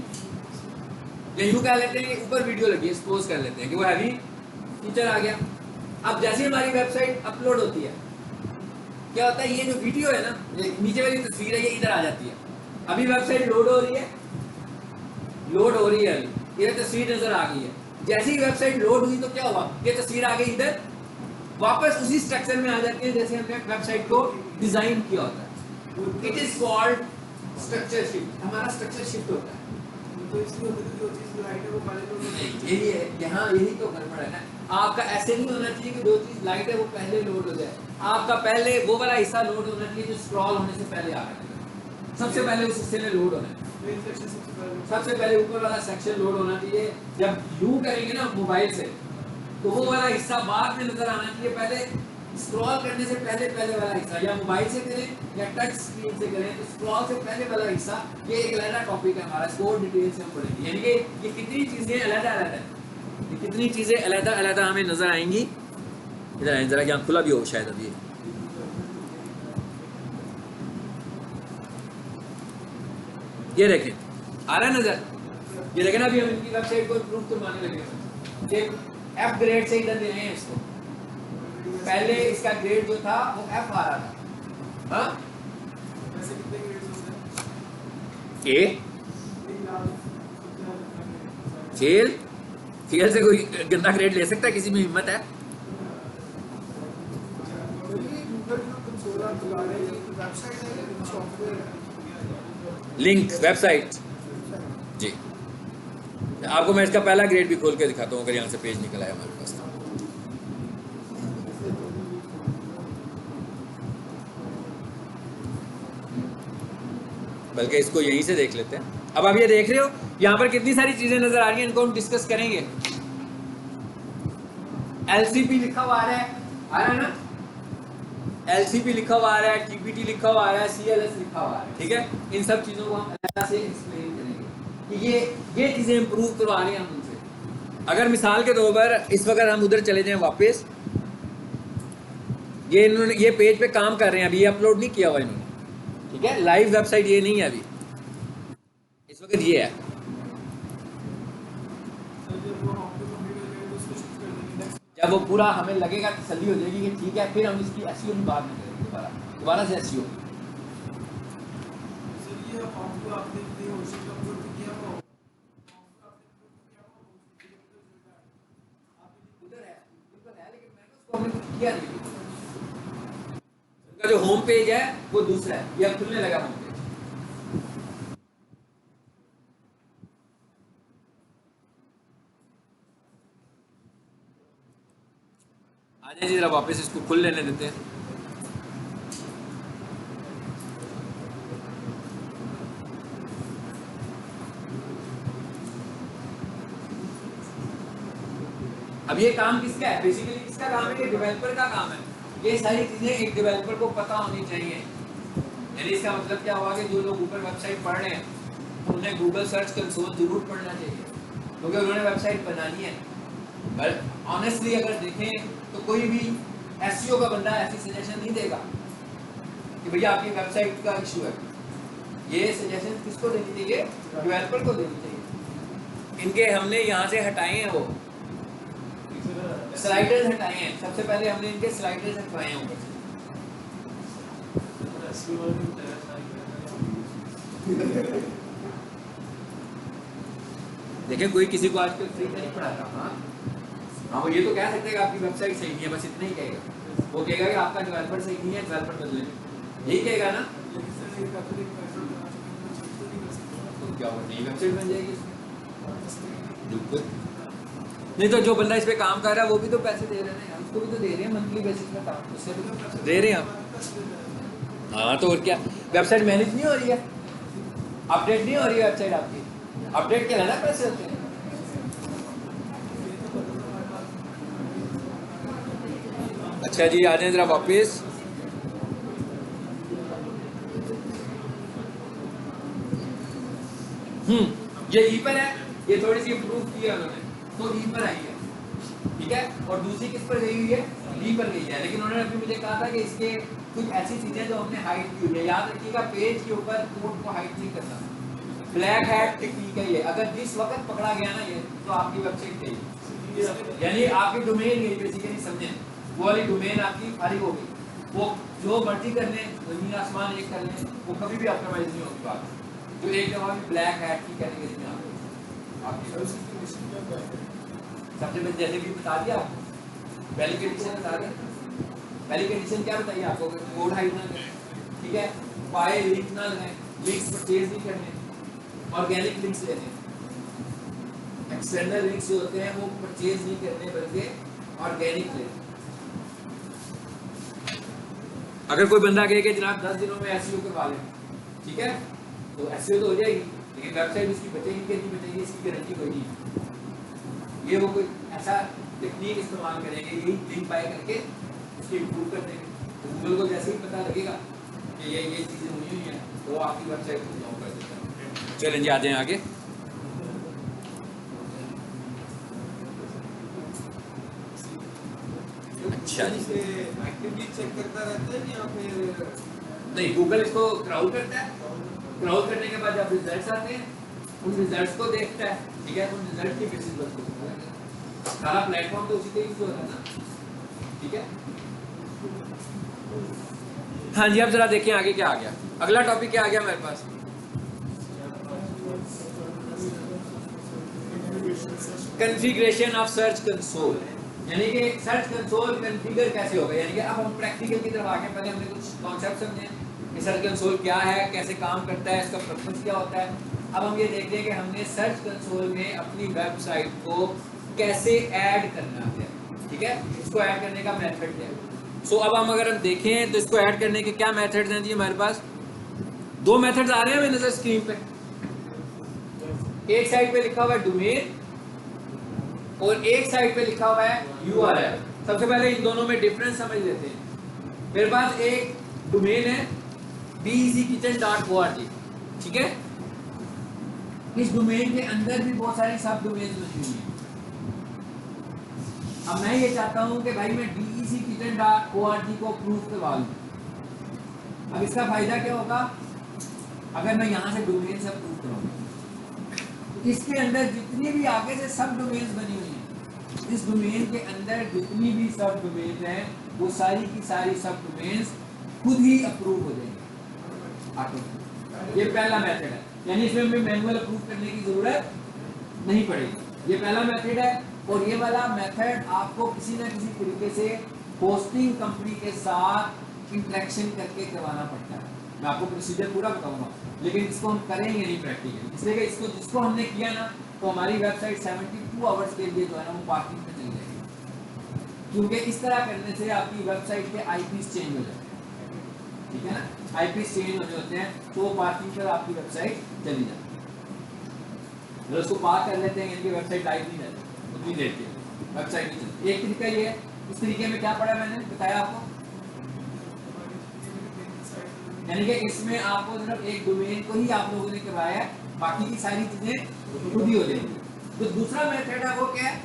या यूं कह लेते हैं कि ऊपर वीडियो लगी है, सपोज कर लेते हैं कि वो हैवी फीचर आ गया। अब जैसे हमारी वेबसाइट अपलोड होती है क्या होता है, ये जो वीडियो है ना, ये नीचे वाली तस्वीर है, ये इधर आ जाती है। अभी वेबसाइट लोड हो रही है, अभी ये तस्वीर नजर आ गई है। जैसे ही वेबसाइट लोड हुई तो क्या हुआ, ये तस्वीर आ गई इधर, वापस उसी स्ट्रक्चर में आ जाती है जैसे हमने वेबसाइट को डिजाइन किया होता है। It is called structure shift. हमारा स्ट्रक्चर शिफ्ट होता है, तो इसलिए होता है जो चीज लाइट है वो पहले लोड होती है। यही है यहाँ, यही तो गड़बड़ है ना। आपका ऐसे नहीं होना चाहिए कि जो चीज लाइट है वो पहले लोड हो जाए। आपका पहले वो वाला हिस्सा लोड होना चाहिए जो स्क्रॉल होने से पहले आ रहा है, सबसे पहले उस हिस्से में लोड होना है। मेन सेक्शन सबसे पहले ऊपर वाला सेक्शन लोड होना चाहिए। जब यू करेंगे ना मोबाइल से, तो वो वाला हिस्सा बाद में नजर आना चाहिए। पहले स्क्रॉल करने से पहले पहले वाला हिस्सा, या मोबाइल से करें या टच स्क्रीन से करें, तो स्क्रॉल से पहले वाला हिस्सा ये एक अलग टॉपिक है हमारा, इसको डिटेल से हम पढ़ेंगे। यानी कि ये कितनी चीजें अलग अलग है, ये कितनी चीजें अलग अलग हमें नजर आएंगी। इधर आए जरा, यहाँ खुला भी हो शायद अभी। ये देखें, आ रहा है नजर? ये देखें ना, अभी हम इनकी वेबसाइट को इम्प्रूव करवाने लगे। एक एफ ग्रेड से इधर दे रहे हैं इसको। पहले इसका ग्रेड जो था वो एफ आ रहा था। हाँ, वैसे कितने ग्रेड्स होते हैं? ए फेल, फेल से कोई गंदा ग्रेड ले सकता है? किसी में हिम्मत है? गूगल जो कंसोल आप चला रहे हैं, वेबसाइट है या सॉफ्टवेयर है? लिंक वेबसाइट जी। आपको मैं इसका पहला ग्रेड भी खोल के दिखाता हूँ, अगर यहाँ से पेज निकला है हमारे पास। बल्कि इसको यहीं से देख लेते हैं। अब आप ये देख रहे हो, यहाँ पर कितनी सारी चीजें नजर आ रही हैं, इनको हम डिस्कस करेंगे। LCP लिखा हुआ आ रहा है ना? LCP लिखा हुआ आ रहा है, TPT लिखा हुआ आ रहा है, CLS लिखा हुआ आ रहा है। ठीक है, इन सब चीजों को हम अलग से एक्सप्लेन करेंगे कि ये चीजें इंप्रूव करवा रहे हैं हम उनसे। अगर मिसाल के तौर पर इस वक्त हम उधर चले जाएं वापस, ये इन्होंने ये पेज पे काम कर रहे हैं, अभी ये अपलोड नहीं किया हुआ इन्होंने। ठीक है, लाइव वेबसाइट ये नहीं है अभी, इस वक्त ये है। जब वो पूरा हमें लगेगा, तसल्ली हो जाएगी कि ठीक है, फिर हम इसकी एसईओ की बात नहीं करेंगे, दोबारा से एसईओ। उनका जो होम पेज है वो दूसरा है, ये खुलने लगा होम पेज। आ जाइए जरा वापस, इसको खुल लेने देते हैं। अब ये काम किसका है? बेसिकली किसका काम है? ये डेवलपर का काम है। ये सारी चीजें एक डेवलपर को पता होनी चाहिए। यानी इसका मतलब क्या हुआ कि जो लोग ऊपर वेबसाइट पढ़ रहे हैं उन्हें गूगल सर्च कंसोल जरूर पढ़ना चाहिए, क्योंकि उन्होंने वेबसाइट बनानी है। पर ऑनेस्टली अगर देखें तो कोई भी एसईओ का बंदा ऐसी सजेशन नहीं देगा कि भैया आपकी वेबसाइट का इशू है। ये सजेशन किसको देनी चाहिए? डेवलपर को देनी चाहिए। इनके हमने यहाँ से हटाए हैं, वो स्लाइडर्स हटाए हैं। सबसे पहले हमने इनके स्लाइडर्स हटवाए हैं ऊपर से। देखिए, कोई किसी को आजकल फ्री नहीं पढ़ाता। हाँ, वो ये तो कह सकते हैं कि आपकी वेबसाइट सही नहीं है, बस इतना ही कहेगा। वो कहेगा कि आपका डेवलपर सही नहीं है, डेवलपर बदले, यही कहेगा ना। तो क्या होगा, नई वेबसाइट बन जाएगी बिल्कुल। नहीं तो जो बंदा इस पे काम कर रहा है वो भी तो पैसे दे रहे हैं, उसको भी तो दे रहे हैं मंथली बेसिस पे काम, उससे भी दे रहे हैं आप। हाँ, तो और क्या, वेबसाइट मैनेज नहीं हो रही है, अपडेट नहीं हो रही है वेबसाइट आपकी, अपडेट के ना पैसे होते हैं। अच्छा जी, आ जाए जरा वापिस। ये ई पर है, ये थोड़ी सी इम्प्रूव की है उन्होंने, तो ई पर आई है। ठीक है, और दूसरी किस पर गई हुई है? डी पर गई है। लेकिन उन्होंने अभी मुझे कहा था कि इसके कुछ ऐसी चीजें जो हमने हाइड की हुई है, याद रखिएगा पेज के ऊपर कोड को हाइड नहीं करना। ब्लैक हैट टेक्निक है ये, अगर जिस वक्त पकड़ा गया ना ये, तो आपकी वेबसाइट गई, यानी आपकी डोमेन गई बेसिकली, समझे? वो वाली डोमेन आपकी खाली हो गई। वो जो मर्जी कर लें, जमीन आसमान एक कर लें, वो कभी भी ऑप्टिमाइज नहीं होगी बात। तो एक जगह भी ब्लैक हैट की कैटेगरी में आपकी सबसे पहले जैसे भी बता दिया आपको, पहली कंडीशन बता दिया। पहली कंडीशन क्या बताइए आपको? कोड हाइड ना करें। ठीक है, पाए लिंक ना लगाएं, लिंक्स परचेज नहीं करने, ऑर्गेनिक लिंक्स लेने हैं। एक्सटर्नल लिंक्स जो होते हैं वो परचेज नहीं करने बल्कि ऑर्गेनिक लेने। अगर कोई बंदा कहे कि जनाब 10 दिनों में एसईओ करवा लें, ठीक है, तो एसईओ तो हो जाएगी, लेकिन वेबसाइट इसकी बचेगी कि नहीं बचेगी इसकी गारंटी कोई नहीं है। ये वो कोई ऐसा टेक्निक इस्तेमाल करेंगे, यही लिंक बाय करके उसकी इम्प्रूव कर देंगे। तो गूगल को जैसे ही पता लगेगा कि ये चीज़ें हुई हैं तो आपकी वेबसाइट को ब्लॉक कर देता है। चलें जी, आ जाएं आगे। अच्छा जी, एक्टिवली चेक करता रहता है या फिर नहीं, गूगल इसको क्राउल करता है, क्राउल करने के बाद जब रिजल्ट्स आते हैं उन रिजल्ट्स को देखता है, ठीक है, उन रिजल्ट की बेसिस पर उसको पता लगेगा। सारा प्लेटफॉर्म तो उसी का यूज हो रहा है ना, ठीक है। हाँ जी, अब जरा देखिए आगे क्या आ गया। अगला टॉपिक क्या आ गया हमारे पास, कॉन्फ़िगरेशन ऑफ सर्च कंसोल, यानी कि सर्च कंसोल कॉन्फ़िगर कैसे होगा। यानी कि अब हम प्रैक्टिकल की तरफ आ गए। पहले हमने कुछ कॉन्सेप्ट समझे कि सर्च कंसोल क्या है, कैसे काम करता है, इसका पर्पस क्या होता है। अब हम ये देखते हैं कि हमने सर्च कंसोल में अपनी वेबसाइट को कैसे ऐड करना है, ठीक है, इसको ऐड करने का मेथड क्या है। सो अब हम अगर हम देखें तो इसको ऐड करने के क्या मेथड्स हैं जी हमारे पास। दो मेथड्स आ रहे हैं हमें नजर स्क्रीन पे। एक साइड पे लिखा हुआ है डोमेन और एक साइड पे लिखा हुआ है यूआरएल। सबसे पहले इन दोनों में डिफरेंस समझ लेते हैं। मेरे पास एक डोमेन है beasykitchen.org, ठीक है। इस डोमेन के अंदर भी बहुत सारी सब डोमेन बनी हुई हैं। अब मैं ये चाहता हूं कि भाई मैं beasykitchen.org को अप्रूव करवा लूं। अब इसका फायदा क्या होगा, अगर मैं यहां से डोमेन से अप्रूव कराऊंगा तो इसके अंदर जितनी भी आगे से सब डोमेन्स बनी हुई हैं, इस डोमेन के अंदर जितनी भी सब डोमेन्स हैं वो सारी की सारी सब डोमेन्स खुद ही अप्रूव हो जाएंगी ऑटोमेटिक। ये पहला मेथड है, यानी इसमें हमें मैनुअल अप्रूव करने की जरूरत नहीं पड़ेगी। ये पहला मेथड है। और ये वाला मेथड आपको किसी ना किसी तरीके से होस्टिंग कंपनी के साथ इंटरेक्शन करके करवाना पड़ता है। मैं आपको प्रोसीजर पूरा बताऊंगा, लेकिन इसको हम करेंगे नहीं प्रैक्टिकल, इसलिए कि इसको जिसको हमने किया ना तो हमारी वेबसाइट 72 आवर्स के लिए जो है ना वो पार्किंग पे चली जाएगी, क्योंकि इस तरह करने से आपकी वेबसाइट के आईपीस चेंज हो जाते हैं, ठीक है ना। आईपीस चेंज हो जाते हैं तो पार्किंग पर आपकी वेबसाइट चली जाती है। अगर उसको पार कर लेते हैं इनकी वेबसाइट लाइव नहीं रहती उतनी देर के, वेबसाइट नहीं चलती। एक तरीका ये है। इस तरीके में क्या पढ़ा मैंने बताया आपको, यानी कि इसमें आपको सिर्फ एक डोमेन को ही आप लोगों ने करवाया है, बाकी की सारी चीजें खुद ही हो जाएंगी। तो दूसरा मेथड है वो क्या है,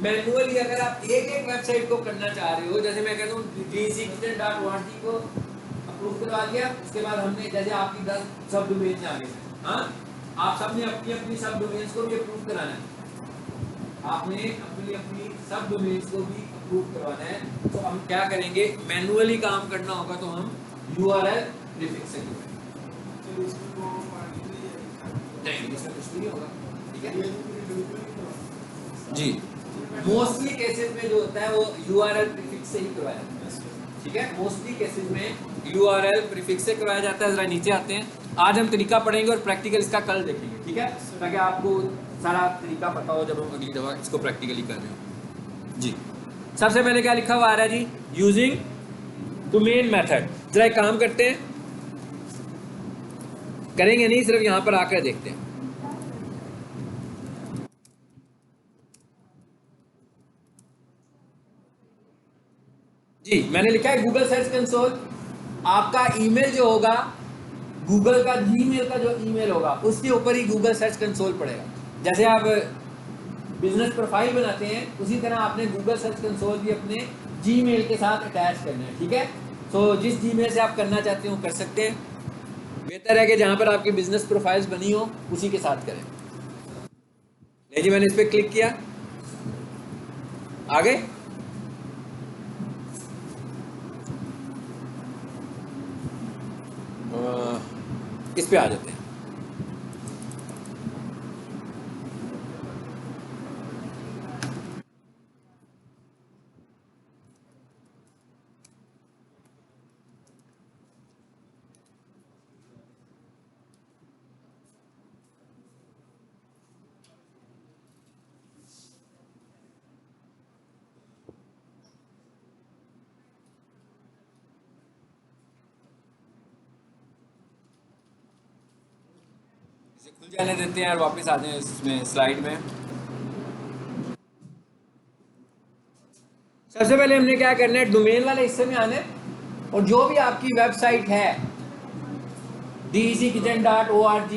मैनुअली। अगर आप एक एक वेबसाइट को करना चाह रहे हो, जैसे मैं कहता हूँ beasykitchen.org को अप्रूव करवा दिया, उसके बाद हमने जैसे आपकी 10 सब डोमेन आ गए, हाँ, आप सबने अपनी अपनी सब डोमेन्स को भी अप्रूव कराना है। आपने अपनी अपनी सब डोमेन्स को भी अप्रूव करवाना है। तो हम क्या करेंगे, मैनुअली काम करना होगा तो हम यूआरएल प्रीफिक्स से करेंगे। तो इसमें वो नहीं, इसमें कुछ नहीं होगा, ठीक है ये जी। मोस्टली केसेस में जो होता है वो यूआरएल प्रीफिक्स से ही करवाया जाता है, ठीक है। मोस्टली केसेस में यूआरएल प्रीफिक्स से करवाया जाता है। जरा नीचे आते हैं। आज हम तरीका पढ़ेंगे और प्रैक्टिकल इसका कल देखेंगे, ठीक है, ताकि आपको सारा तरीका पता हो जब हम अगली दफा इसको प्रैक्टिकली कर रहे हो जी। सबसे पहले क्या लिखा हुआ आ रहा है जी, यूजिंग डोमेन मेथड। जरा एक काम करते हैं, करेंगे नहीं, सिर्फ यहां पर आकर देखते हैं। जी, मैंने लिखा है गूगल सर्च कंसोल। आपका ईमेल जो होगा, गूगल का जीमेल का जो ईमेल होगा उसके ऊपर ही गूगल सर्च कंसोल पड़ेगा। जैसे आप बिजनेस प्रोफाइल बनाते हैं उसी तरह आपने गूगल सर्च कंसोल भी अपने जीमेल के साथ अटैच करना है, ठीक है। तो जिस जीमेल से आप करना चाहते हो कर सकते हैं। बेहतर है कि जहां पर आपकी बिजनेस प्रोफाइल्स बनी हो उसी के साथ करें। नहीं जी, मैंने इस पर क्लिक किया, आगे इस पे आ जाते हैं। खुल जाने देते हैं और वापस आ जाए इसमें स्लाइड में। सबसे पहले हमने क्या करना है, डोमेन वाले हिस्से में आने और जो भी आपकी वेबसाइट है deckichen.org,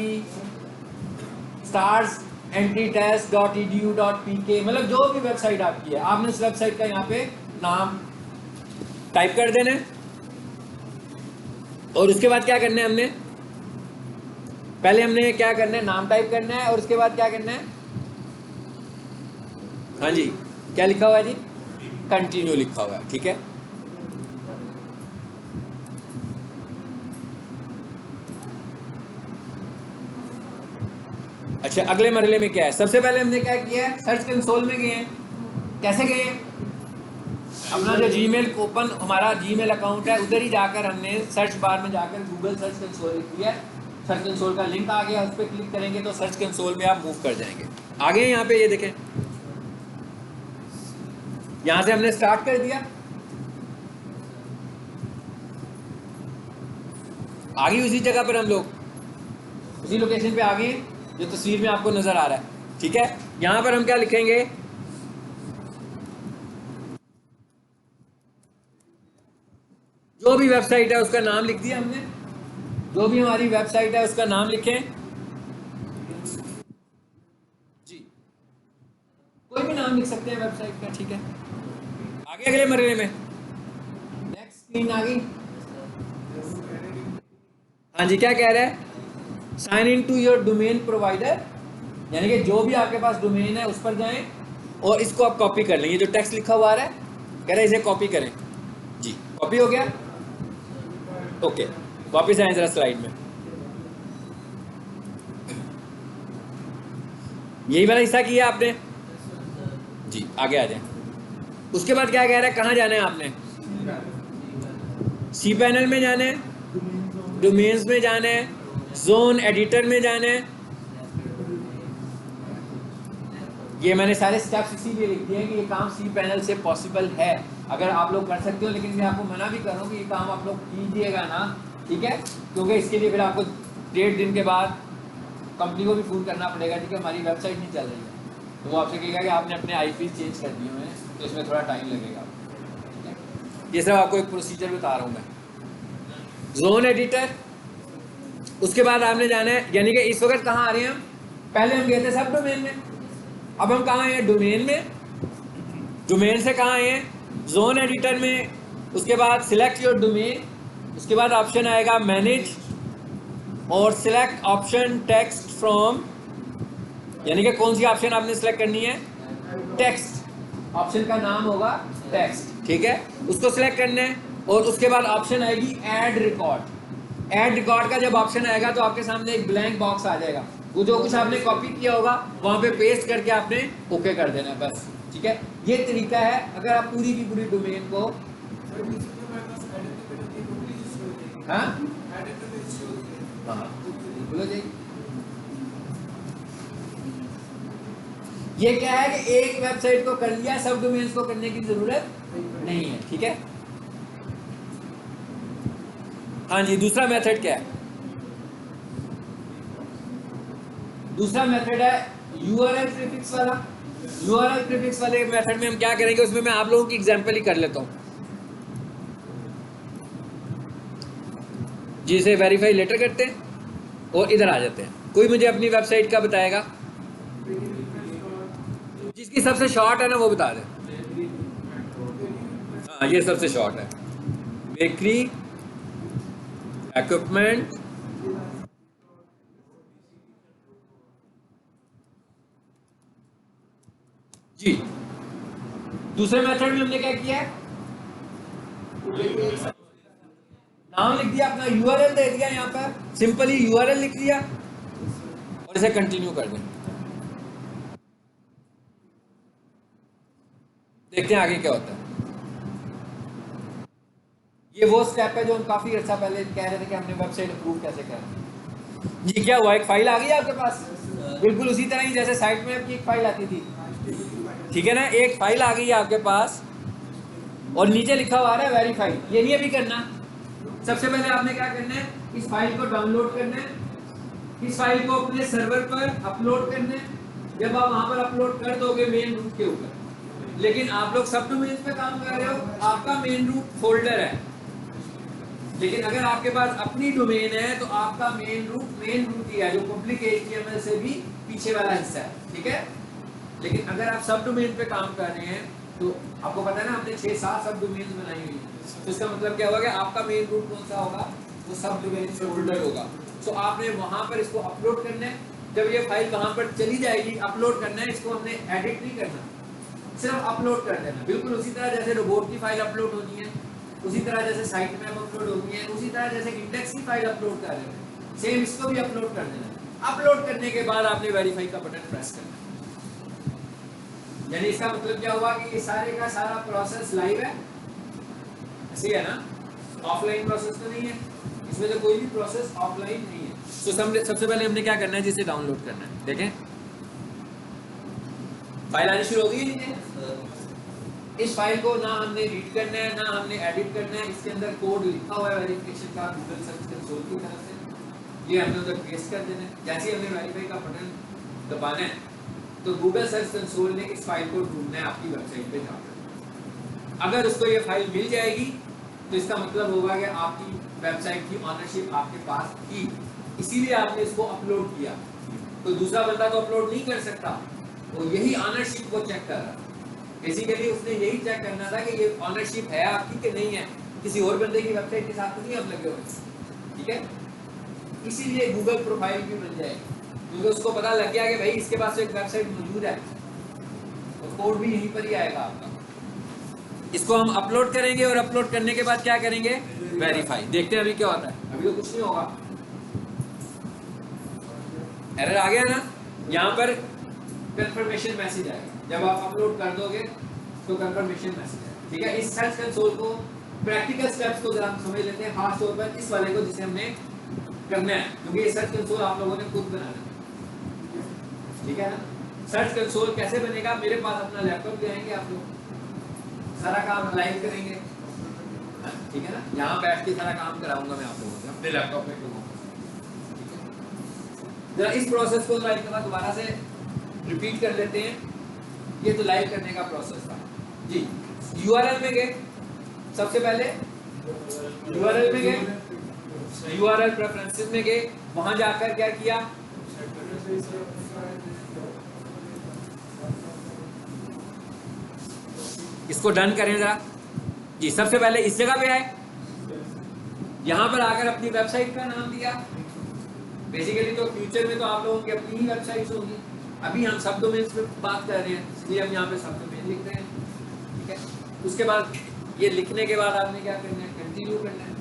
starsentrytest.edu.pk, मतलब जो भी वेबसाइट आपकी है, आपने उस वेबसाइट का यहाँ पे नाम टाइप कर देना है। और उसके बाद क्या करना है, हमने पहले हमने क्या करना है, नाम टाइप करना है और उसके बाद क्या करना है, हाँ जी क्या लिखा हुआ है जी, कंटिन्यू लिखा हुआ है, ठीक है। अच्छा अगले मरहले में क्या है, सबसे पहले हमने क्या किया है, सर्च कंसोल में गए हैं। कैसे गए हैं, अपना जो जीमेल ओपन हमारा जीमेल अकाउंट है उधर ही जाकर हमने सर्च बार में जाकर गूगल सर्च कंसोल लिख दिया। सर्च कंसोल का लिंक आ गया, उस पर क्लिक करेंगे तो सर्च कंसोल में आप मूव कर जाएंगे। आगे यहाँ पे ये देखें, यहाँ से हमने स्टार्ट कर दिया, आगे उसी जगह पर हम लोग उसी लोकेशन पे आ गए जो तस्वीर में आपको नजर आ रहा है, ठीक है। यहाँ पर हम क्या लिखेंगे, जो भी वेबसाइट है उसका नाम लिख दिया हमने, जो भी हमारी वेबसाइट है उसका नाम लिखें जी, कोई भी नाम लिख सकते हैं वेबसाइट का, ठीक है। आगे अगले मरहले में नेक्स्ट स्क्रीन आ गई। हाँ जी क्या कह रहा है, sign in to your domain provider, यानी कि जो भी आपके पास डोमेन है उस पर जाएं और इसको आप कॉपी कर लेंगे। जो टेक्स्ट लिखा हुआ आ रहा है कह रहा है इसे कॉपी करें जी, कॉपी हो गया, ओके। वापस आए जरा स्लाइड में, यही वाला हिस्सा किया आपने जी, आगे आ जाए। उसके बाद क्या कह रहा है, कहाँ जाना है आपने, सी पैनल में जाना है, डोमेन्स में जाना है, जोन एडिटर में जाना है। ये मैंने सारे स्टेप्स इसीलिए लिख दिए हैं कि ये काम सी पैनल से पॉसिबल है, अगर आप लोग कर सकते हो, लेकिन मैं आपको मना भी कर रहा हूँ कि ये काम आप लोग कीजिएगा ना, ठीक है, क्योंकि इसके लिए फिर आपको 1.5 दिन के बाद कंपनी को भी फ़ोन करना पड़ेगा, ठीक है, हमारी वेबसाइट नहीं चल रही है, तो वो आपसे कहेगा कि आपने अपने IP चेंज कर दिए हुए हैं, तो इसमें थोड़ा टाइम लगेगा, ठीक है। ये सब आपको एक प्रोसीजर बता रहा हूँ मैं। जोन एडिटर, उसके बाद आपने जाना है, यानी कि इस वक्त कहाँ आ रहे हैं हम, पहले हम गए थे सब डोमेन में, अब हम कहाँ हैं, डोमेन में। डोमेन से कहाँ आए हैं, जोन एडिटर में। उसके बाद सिलेक्ट योर डोमेन, उसके बाद ऑप्शन आएगा मैनेज और सिलेक्ट ऑप्शन टेक्स्ट फ्रॉम, यानी कि कौन सी ऑप्शन आपने सिलेक्ट करनी है, टेक्स्ट, ऑप्शन का नाम होगा टेक्स्ट, ठीक है, उसको सिलेक्ट करना है। और उसके बाद ऑप्शन आएगी ऐड रिकॉर्ड। ऐड रिकॉर्ड का जब ऑप्शन आएगा तो आपके सामने एक ब्लैंक बॉक्स आ जाएगा, वो जो कुछ आपने कॉपी किया होगा वहां पे पेस्ट करके आपने ओके कर देना है बस, ठीक है। ये तरीका है अगर आप पूरी की पूरी डोमेन को, हाँ बोलो जी। ये क्या है कि एक वेबसाइट को कर लिया, सब डोमेन्स को करने की जरूरत नहीं है, ठीक है। हाँ जी दूसरा मेथड क्या है, दूसरा मेथड है URL प्रीफिक्स वाला। URL प्रीफिक्स वाले मेथड में हम क्या करेंगे, उसमें मैं आप लोगों की एग्जांपल ही कर लेता हूँ, जिसे वेरीफाई लेटर करते हैं और इधर आ जाते हैं। कोई मुझे अपनी वेबसाइट का बताएगा, जिसकी सबसे शॉर्ट है ना वो बता दें। हाँ ये सबसे शॉर्ट है, बेकरी इक्विपमेंट जी। दूसरे मेथड में हमने क्या किया है, नाम लिख दिया अपना, URL दे दिया, यहाँ पर सिंपली URL लिख दिया और इसे कंटिन्यू कर दें। देखते हैं आगे क्या होता है। ये वो स्टेप है जो हम काफी अच्छा पहले कह रहे थे कि हमने वेबसाइट अप्रूव कैसे करें। जी क्या हुआ, एक फाइल आ गई आपके पास, बिल्कुल उसी तरह ही जैसे साइट में आपकी एक फाइल आती थी, ठीक है ना, एक फाइल आ गई है आपके पास और नीचे लिखा हुआ है वेरीफाई। ये नहीं अभी करना, सबसे पहले आपने क्या करना है, इस फाइल को डाउनलोड करना है इस फाइल को अपने सर्वर पर अपलोड करना है। जब आप वहां पर अपलोड कर दोगे मेन रूट के ऊपर, लेकिन आप लोग सब डोमेन पे काम कर रहे हो, आपका मेन रूट फोल्डर है। लेकिन अगर आपके पास अपनी डोमेन है तो आपका मेन रूट ही है, जो पब्लिक HTML से भी पीछे वाला हिस्सा है, ठीक है। लेकिन अगर आप सब डोमेन पे काम कर रहे हैं तो आपको पता है ना, हमने 6-7 सब डोमेन बनाई हुई है, तो इसका मतलब क्या होगा कि आपका मेन रूट कौन सा होगा, वो सब डोमेन फोल्डर होगा। तो आपने वहां पर इसको अपलोड करना है। जब ये फाइल वहां पर चली जाएगी, अपलोड करना है, इसको हमने एडिट नहीं करना, सिर्फ अपलोड कर देना। बिल्कुल उसी तरह जैसे रोबोट की फाइल अपलोड होनी है, उसी तरह जैसे साइट मैप अपलोड होनी है, उसी तरह जैसे इंडेक्स की फाइल अपलोड कर देना है, सेम इसको भी अपलोड कर देना। अपलोड करने के बाद आपने वेरीफाई का बटन प्रेस करना है। यानी इसका मतलब क्या हुआ कि ये सारे का सारा प्रोसेस लाइव है, ऐसे है ना, ऑफलाइन प्रोसेस तो नहीं है, इसमें तो कोई भी प्रोसेस ऑफलाइन नहीं है। तो सबसे पहले हमने क्या करना है, जिसे डाउनलोड करना है। देखें फाइल आनी शुरू हो गई नीचे। इस फाइल को ना हमने रीड करना है ना हमने एडिट करना है, इसके अंदर कोड लिखा हुआ है वेरिफिकेशन का गूगल सर्च कंसोल की तरफ से, ये हमने उधर पेस्ट कर देना है। जैसे ही हमने वेरीफाई का बटन दबाना है तो गूगल सर्च कंसोल ने इस फाइल को ढूंढना है आपकी वेबसाइट पे जाकर। अगर उसको ये फाइल मिल जाएगी तो इसका मतलब होगा कि आपकी वेबसाइट की ऑनरशिप आपके पास थी, इसीलिए आपने इसको अपलोड किया। तो दूसरा बंदा तो अपलोड नहीं कर सकता, वो यही ऑनरशिप को चेक कर रहा। बेसिकली उसने यही चेक करना था कि ये ऑनरशिप है आपकी कि नहीं है, किसी और बंदे की वेबसाइट के साथ तो नहीं आप लगे हुए, ठीक है। इसीलिए गूगल प्रोफाइल भी बन जाएगी, क्योंकि उसको पता लग गया कि भाई इसके पास एक वेबसाइट मौजूद है, तो कोड भी यहीं पर ही आएगा आपका। इसको हम अपलोड करेंगे और अपलोड करने के बाद क्या करेंगे, वेरीफाई। देखते हैं अभी क्या होता है। अभी तो कुछ नहीं होगा, एरर आ गया ना। यहाँ पर कंफर्मेशन मैसेज आएगा जब आप अपलोड कर दोगे, तो कंफर्मेशन मैसेज आएगा, ठीक है। इस सर्च कंसोल को, प्रैक्टिकल स्टेप्स को जरा हम समझ लेते हैं, खास तौर पर इस वाले को जिसे हमने करना है, क्योंकि ये सर्च कंसोल आप लोगों ने खुद बनाना है, ठीक है ना। सर्च कंसोल कैसे बनेगा, मेरे पास अपना लैपटॉप ले आएंगे आप लोग, सारा काम लाइव करेंगे, ठीक है ना। यहाँ बैठ के सारा काम कराऊंगा मैं आप लोगों से अपने लैपटॉप में, जरा इस प्रोसेस को लाइव करना दोबारा से रिपीट कर लेते हैं। ये तो लाइव करने का प्रोसेस था जी। URL में गए, सबसे पहले URL में गए, URL प्रेफरेंसेस में गए, वहां जाकर क्या किया, इसको डन करें जरा जी। सबसे पहले इस जगह पे आए, यहां पर आकर अपनी वेबसाइट का नाम दिया। बेसिकली तो फ्यूचर में तो आप लोगों की अपनी ही वेबसाइट्स होंगी, अभी हम सब डोमेन्स पे बात कर रहे हैं, इसलिए हम यहाँ पे सब डोमेन लिख रहे हैं, ठीक है। उसके बाद ये लिखने के बाद आपने क्या करना है, कंटिन्यू करना है।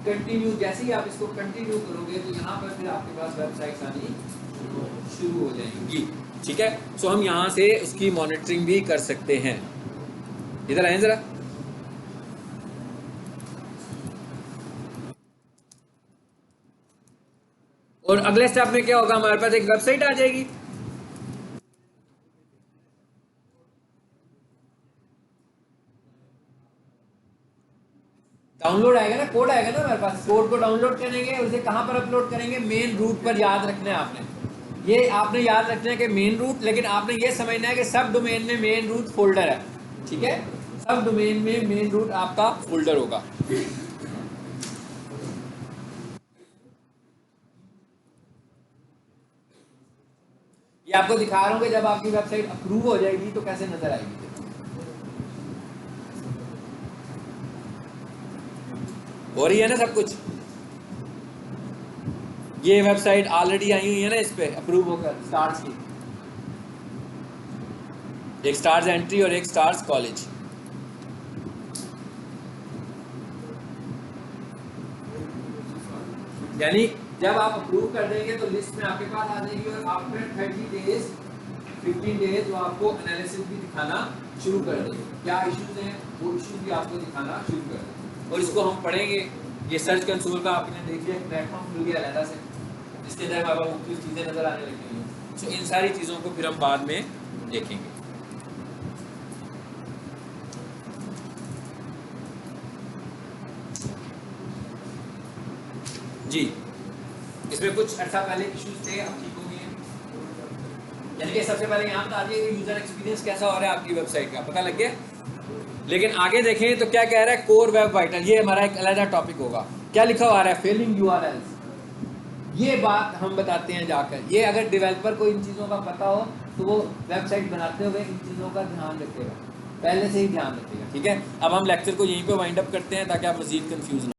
कंटिन्यू, जैसे ही आप इसको कंटिन्यू करोगे तो यहाँ पर फिर आपके पास वेबसाइट्स आनी शुरू हो जाएंगी, ठीक है। सो हम यहाँ से उसकी मॉनिटरिंग भी कर सकते हैं। इधर आए जरा, और अगले स्टेप में क्या होगा, हमारे पास एक वेबसाइट आ जाएगी। डाउनलोड आएगा ना, कोड आएगा ना हमारे पास, कोड को डाउनलोड करेंगे, उसे कहां पर अपलोड करेंगे, मेन रूट पर। याद रखना है आपने, ये आपने याद रखना है कि मेन रूट, लेकिन आपने ये समझना है कि सब डोमेन में मेन रूट फोल्डर है, ठीक है। सब डोमेन में मेन रूट आपका फोल्डर होगा। ये आपको दिखा रहा हूं कि जब आपकी वेबसाइट अप्रूव हो जाएगी तो कैसे नजर आएगी। हो रही है ना सब कुछ। ये वेबसाइट ऑलरेडी आई हुई है ना इस पे अप्रूव होकर, स्टार्स की, एक स्टार्स एंट्री और एक स्टार्स कॉलेज। यानी जब आप अप्रूव कर देंगे तो लिस्ट में आपके पास आ जाएगी, और आफ्टर 30 डेज 15 डेज वो आपको एनालिसिस भी दिखाना शुरू कर देंगे, क्या इश्यूज हैं वो इश्यूज भी आपको दिखाना शुरू कर देंगे। और इसको हम पढ़ेंगे। ये सर्च कंसोल का आपने देख लिया, प्लेटफॉर्म खुल गया अलग से, जिसके अंदर हमारे पास मुख्तलिफ चीज़ें नजर आने लगेंगी। सो इन सारी चीज़ों को फिर हम बाद में देखेंगे जी। इसमें कुछ अर्सा पहले इश्यूज थे, अब ठीक हो गए हैं। यानी कि सबसे पहले यहाँ बता दिए यूजर एक्सपीरियंस कैसा हो रहा है आपकी वेबसाइट का, पता लग गया। लेकिन आगे देखें तो क्या कह रहा है, कोर वेब वाइटल, ये हमारा एक अलग टॉपिक होगा। क्या लिखा हुआ आ रहा है, फेलिंग यूआरएल्स, ये बात हम बताते हैं जाकर। ये अगर डेवलपर को इन चीज़ों का पता हो तो वो वेबसाइट बनाते हुए इन चीज़ों का ध्यान रखेगा, पहले से ही ध्यान रखेगा। ठीक है, अब हम लेक्चर को यहीं पे वाइंड अप करते हैं ताकि आप मज़ीद कंफ्यूज ना